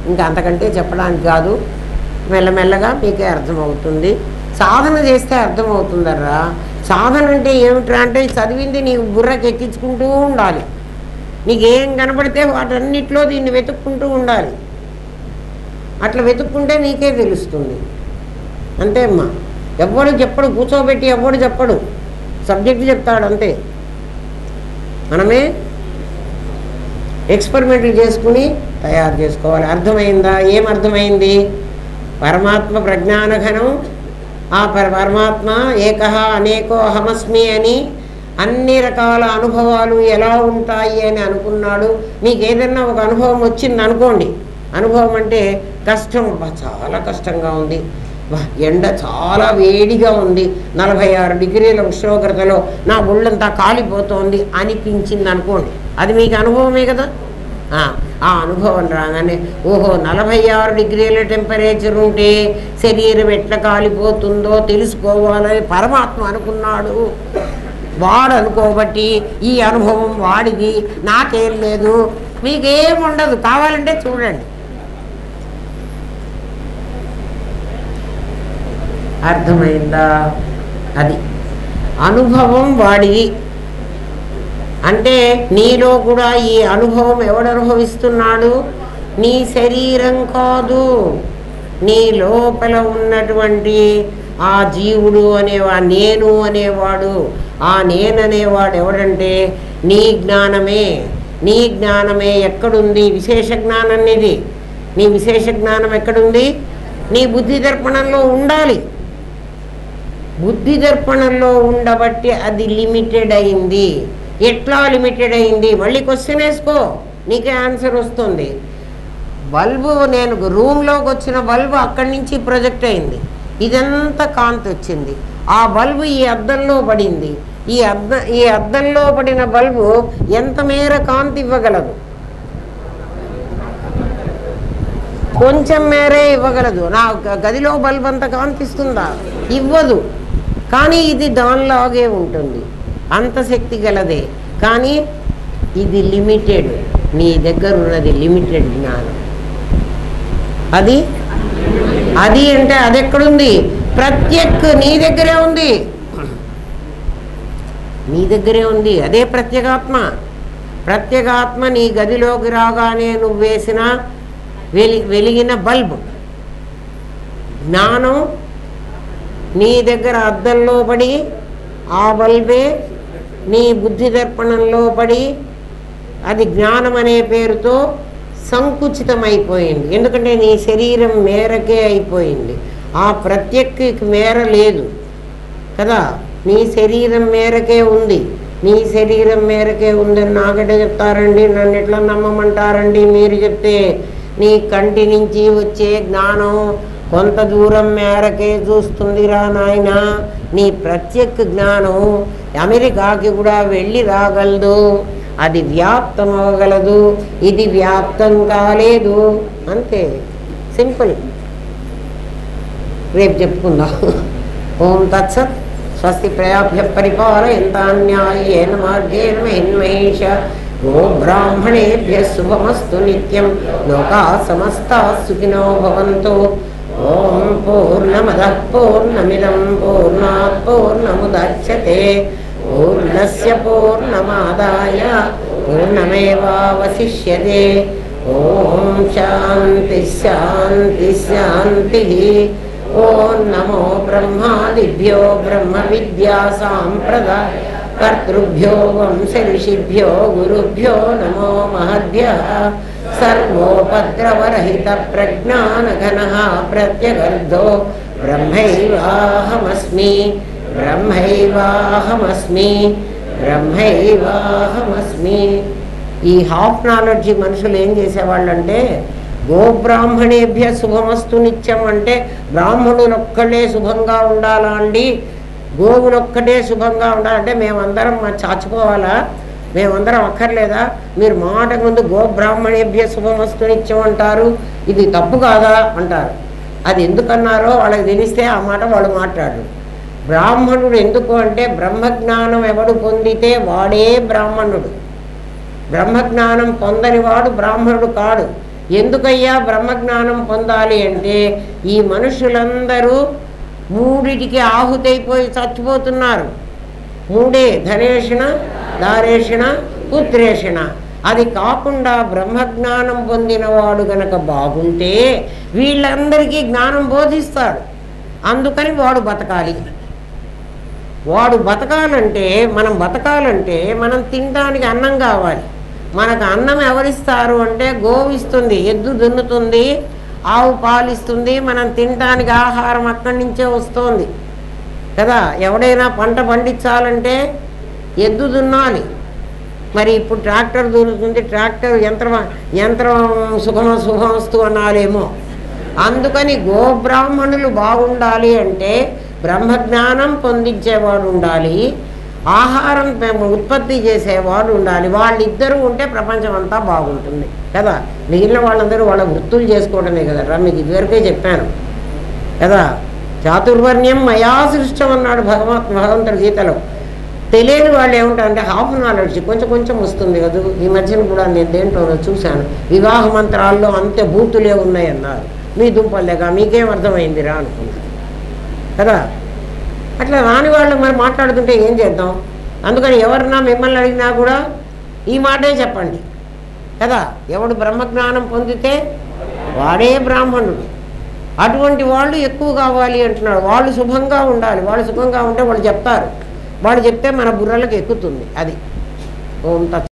ఇంకా అంతకంటే చెప్పడానికి కాదు, మెల్లమెల్లగా మీకే అర్థమవుతుంది. సాధన చేస్తే అర్థమవుతుందర్రా. సాధన అంటే ఏమిట్రా అంటే చదివింది నీకు బుర్రకి ఎక్కించుకుంటూ ఉండాలి. నీకేం కనపడితే వాటన్నిటిలో దీన్ని వెతుక్కుంటూ ఉండాలి. అట్లా వెతుక్కుంటే నీకే తెలుస్తుంది. అంతే అమ్మా. ఎవ్వడు చెప్పడు, కూర్చోబెట్టి ఎవ్వడు చెప్పడు, సబ్జెక్ట్ చెప్తాడు అంతే. మనమే ఎక్స్పెరిమెంట్లు చేసుకుని తయారు చేసుకోవాలి. అర్థమైందా? ఏమర్థమైంది? పరమాత్మ ప్రజ్ఞానఘనం, ఆ పరమాత్మ ఏకః అనేకో అహమస్మి అని అన్ని రకాల అనుభవాలు ఎలా ఉంటాయి అని అనుకున్నాడు. మీకు ఏదన్నా ఒక అనుభవం వచ్చింది అనుకోండి. అనుభవం అంటే కష్టం, చాలా కష్టంగా ఉంది, ఎండ చాలా వేడిగా ఉంది, 46 డిగ్రీల ఉష్ణోగ్రతలో నా ఒళ్ళంతా కాలిపోతోంది అనిపించింది అనుకోండి. అది మీకు అనుభవమే కదా. ఆ అనుభవం రాగానే ఓహో 46 డిగ్రీల టెంపరేచర్ ఉంటే శరీరం ఎట్లా కాలిపోతుందో తెలుసుకోవాలని పరమాత్మ అనుకున్నాడు. వాడు అనుకోబట్టి ఈ అనుభవం వాడిది, నాకేం లేదు, మీకేం ఉండదు. కావాలంటే చూడండి. అర్థమైందా? అది అనుభవం వాడిది. అంటే నీలో కూడా ఈ అనుభవం ఎవడు అనుభవిస్తున్నాడు? నీ శరీరం కాదు, నీ లోపల ఉన్నటువంటి ఆ జీవుడు నేను అనేవాడు. ఆ నేననేవాడు ఎవడంటే నీ జ్ఞానమే. నీ జ్ఞానమే ఎక్కడుంది? విశేష జ్ఞానం అనేది. నీ విశేష జ్ఞానం ఎక్కడుంది? నీ బుద్ధి దర్పణంలో ఉండాలి. బుద్ధి దర్పణంలో ఉండబట్టి అది లిమిటెడ్ అయింది. ఎట్లా లిమిటెడ్ అయింది? మళ్ళీ క్వశ్చన్ వేసుకో, నీకే ఆన్సర్ వస్తుంది. బల్బు, నేను రూమ్లోకి వచ్చిన బల్బు అక్కడి నుంచి ప్రొజెక్ట్ అయింది, ఇదంతా కాంతి వచ్చింది. ఆ బల్బు ఈ అద్దంలో పడింది. ఈ అద్దంలో పడిన బల్బు ఎంత మేర కాంతి ఇవ్వగలదు? కొంచెం మేరే ఇవ్వగలదు. నా గదిలో బల్బు అంత కాంతిస్తుందా? ఇవ్వదు. కానీ ఇది దానిలాగే ఉంటుంది, అంత శక్తి గలదే. కానీ ఇది లిమిటెడ్. నీ దగ్గర ఉన్నది లిమిటెడ్ జ్ఞానం. అది అంటే అది ఎక్కడుంది? ప్రత్యేక్ నీ దగ్గరే ఉంది. నీ దగ్గరే ఉంది. అదే ప్రత్యేగాత్మ. ప్రత్యేగాత్మ నీ గదిలోకి రాగానే నువ్వు వేసిన వెలిగిన బల్బు. జ్ఞానం నీ దగ్గర అద్దంలో పడి ఆ బల్బే నీ బుద్ధి దర్పణంలో పడి అది జ్ఞానం అనే పేరుతో సంకుచితమైపోయింది. ఎందుకంటే నీ శరీరం మేరకే అయిపోయింది. ఆ ప్రత్యక్ష మేర లేదు కదా. నీ శరీరం మేరకే ఉంది. నీ శరీరం మేరకే ఉందని నాకెట చెప్తారండి? నన్ను ఎట్లా నమ్మమంటారండి? మీరు చెప్తే నీ కంటి నుంచి వచ్చే జ్ఞానం కొంత దూరం మేరకే చూస్తుందిరా నాయన. నీ ప్రత్యక్ష జ్ఞానం అమెరికాకి కూడా వెళ్ళి రాగలదు, అది వ్యాప్తం అవ్వగలదు. ఇది వ్యాప్తం కాలేదు. అంతే, సింపుల్. రేపు చెప్పుకుందాం. ఓం తత్సత్. స్వస్తి ప్రయాభ్య పరిపాలయంతాన్యాయేన మార్గేణ మహిన్మహేష. గో బ్రాహ్మణేభ్యః శుభమస్తు నిత్యం. లోకాః సమస్తాః సుఖినో భవంతు. ఓం పూర్ణమదః పూర్ణమిదం పూర్ణాత్ పూర్ణముదచ్యతే. పూర్ణస్య పూర్ణమాదాయ పూర్ణమేవావశిష్యతే. ఓం శాంతి శాంతి శాంతి. ఓం నమో బ్రహ్మాదిభ్యో బ్రహ్మ విద్యా సాంప్రదాయ కర్తృభ్యో వంశ ఋషిభ్యో గురుభ్యో నమో మహద్భ్యః సర్వోపద్రవరహిత ప్రజ్ఞానఘనః ప్రత్యగర్ధో బ్రహ్మైవాహమస్మి బ్రహ్మైవాహమస్మి బ్రహ్మైవాహమస్మి. ఈ హాఫ్ నాలెడ్జి మనుషులు ఏం చేసేవాళ్ళంటే గోబ్రాహ్మణేభ్య శుభమస్తు నిత్యం అంటే బ్రాహ్మణులొక్కడే శుభంగా ఉండాలా అండి, గోవులొక్కటే శుభంగా ఉండాలంటే మేమందరం చాచిపోవాలా, మేమందరం అక్కర్లేదా, మీరు మాట ముందు గోబ్రాహ్మణేభ్య శుభమస్తు నిత్యం అంటారు, ఇది తప్పు కాదా అంటారు. అది ఎందుకన్నారో వాళ్ళకి తెలిస్తే ఆ మాట వాళ్ళు మాట్లాడరు. బ్రాహ్మణుడు ఎందుకు అంటే బ్రహ్మజ్ఞానం ఎవడు పొందితే వాడే బ్రాహ్మణుడు, బ్రహ్మజ్ఞానం పొందనివాడు బ్రాహ్మణుడు కాడు. ఎందుకయ్యా బ్రహ్మజ్ఞానం పొందాలి అంటే ఈ మనుషులందరూ మూడిటికి ఆహుతైపోయి చచ్చిపోతున్నారు. మూడే, ధనేషణ దారేషణ పుత్రేషణ. అది కాకుండా బ్రహ్మజ్ఞానం పొందినవాడు గనక బాగుంటే వీళ్ళందరికీ జ్ఞానం బోధిస్తాడు. అందుకని వాడు బతకాలి. వాడు బతకాలంటే మనం తినడానికి అన్నం కావాలి. మనకు అన్నం ఎవరిస్తారు అంటే గోవిస్తుంది, ఎద్దు దున్నుతుంది, ఆవు పాలిస్తుంది, మనం తినడానికి ఆహారం అక్కడి నుంచే వస్తుంది కదా. ఎవడైనా పంట పండించాలంటే ఎద్దు దున్నాలి. మరి ఇప్పుడు ట్రాక్టర్ దున్నుతుంది, ట్రాక్టర్ యంత్రం శుభమస్తు అనాలేమో. అందుకని గోబ్రాహ్మణులు బాగుండాలి అంటే బ్రహ్మజ్ఞానం పొందించేవాడు ఉండాలి, ఆహారం ఉత్పత్తి చేసేవాడు ఉండాలి. వాళ్ళిద్దరూ ఉంటే ప్రపంచం అంతా బాగుంటుంది కదా. మిగిలిన వాళ్ళందరూ వాళ్ళ వృత్తులు చేసుకోవడమే కదా. మీకు ఇదివరకే చెప్పాను కదా, చాతుర్వర్ణ్యం మయా సృష్టం అన్నాడు భగవంతుడి గీతలో. తెలియని వాళ్ళు ఏముంటారంటే హాఫ్ నాలెడ్జ్ కొంచెం వస్తుంది కదా. ఈ మధ్యన కూడా నేను దేంట్లో చూశాను, వివాహ మంత్రాల్లో అంతే బూతులే ఉన్నాయి అన్నారు. మీ దుంపలేక మీకేం అర్థమైందిరా అనుకున్నాను కదా. అట్లా రాని వాళ్ళు మరి మాట్లాడుతుంటే ఏం చేద్దాం. అందుకని ఎవరన్నా మిమ్మల్ని అడిగినా కూడా ఈ మాటే చెప్పండి కదా. ఎవడు బ్రహ్మజ్ఞానం పొందితే వాడే బ్రాహ్మణుడు. అటువంటి వాళ్ళు ఎక్కువ కావాలి అంటున్నాడు. వాళ్ళు శుభంగా ఉండాలి. వాళ్ళు శుభంగా ఉంటే వాళ్ళు చెప్తారు. వాళ్ళు చెప్తే మన బుర్రలకు ఎక్కుతుంది. అది ఓం తత్సత్.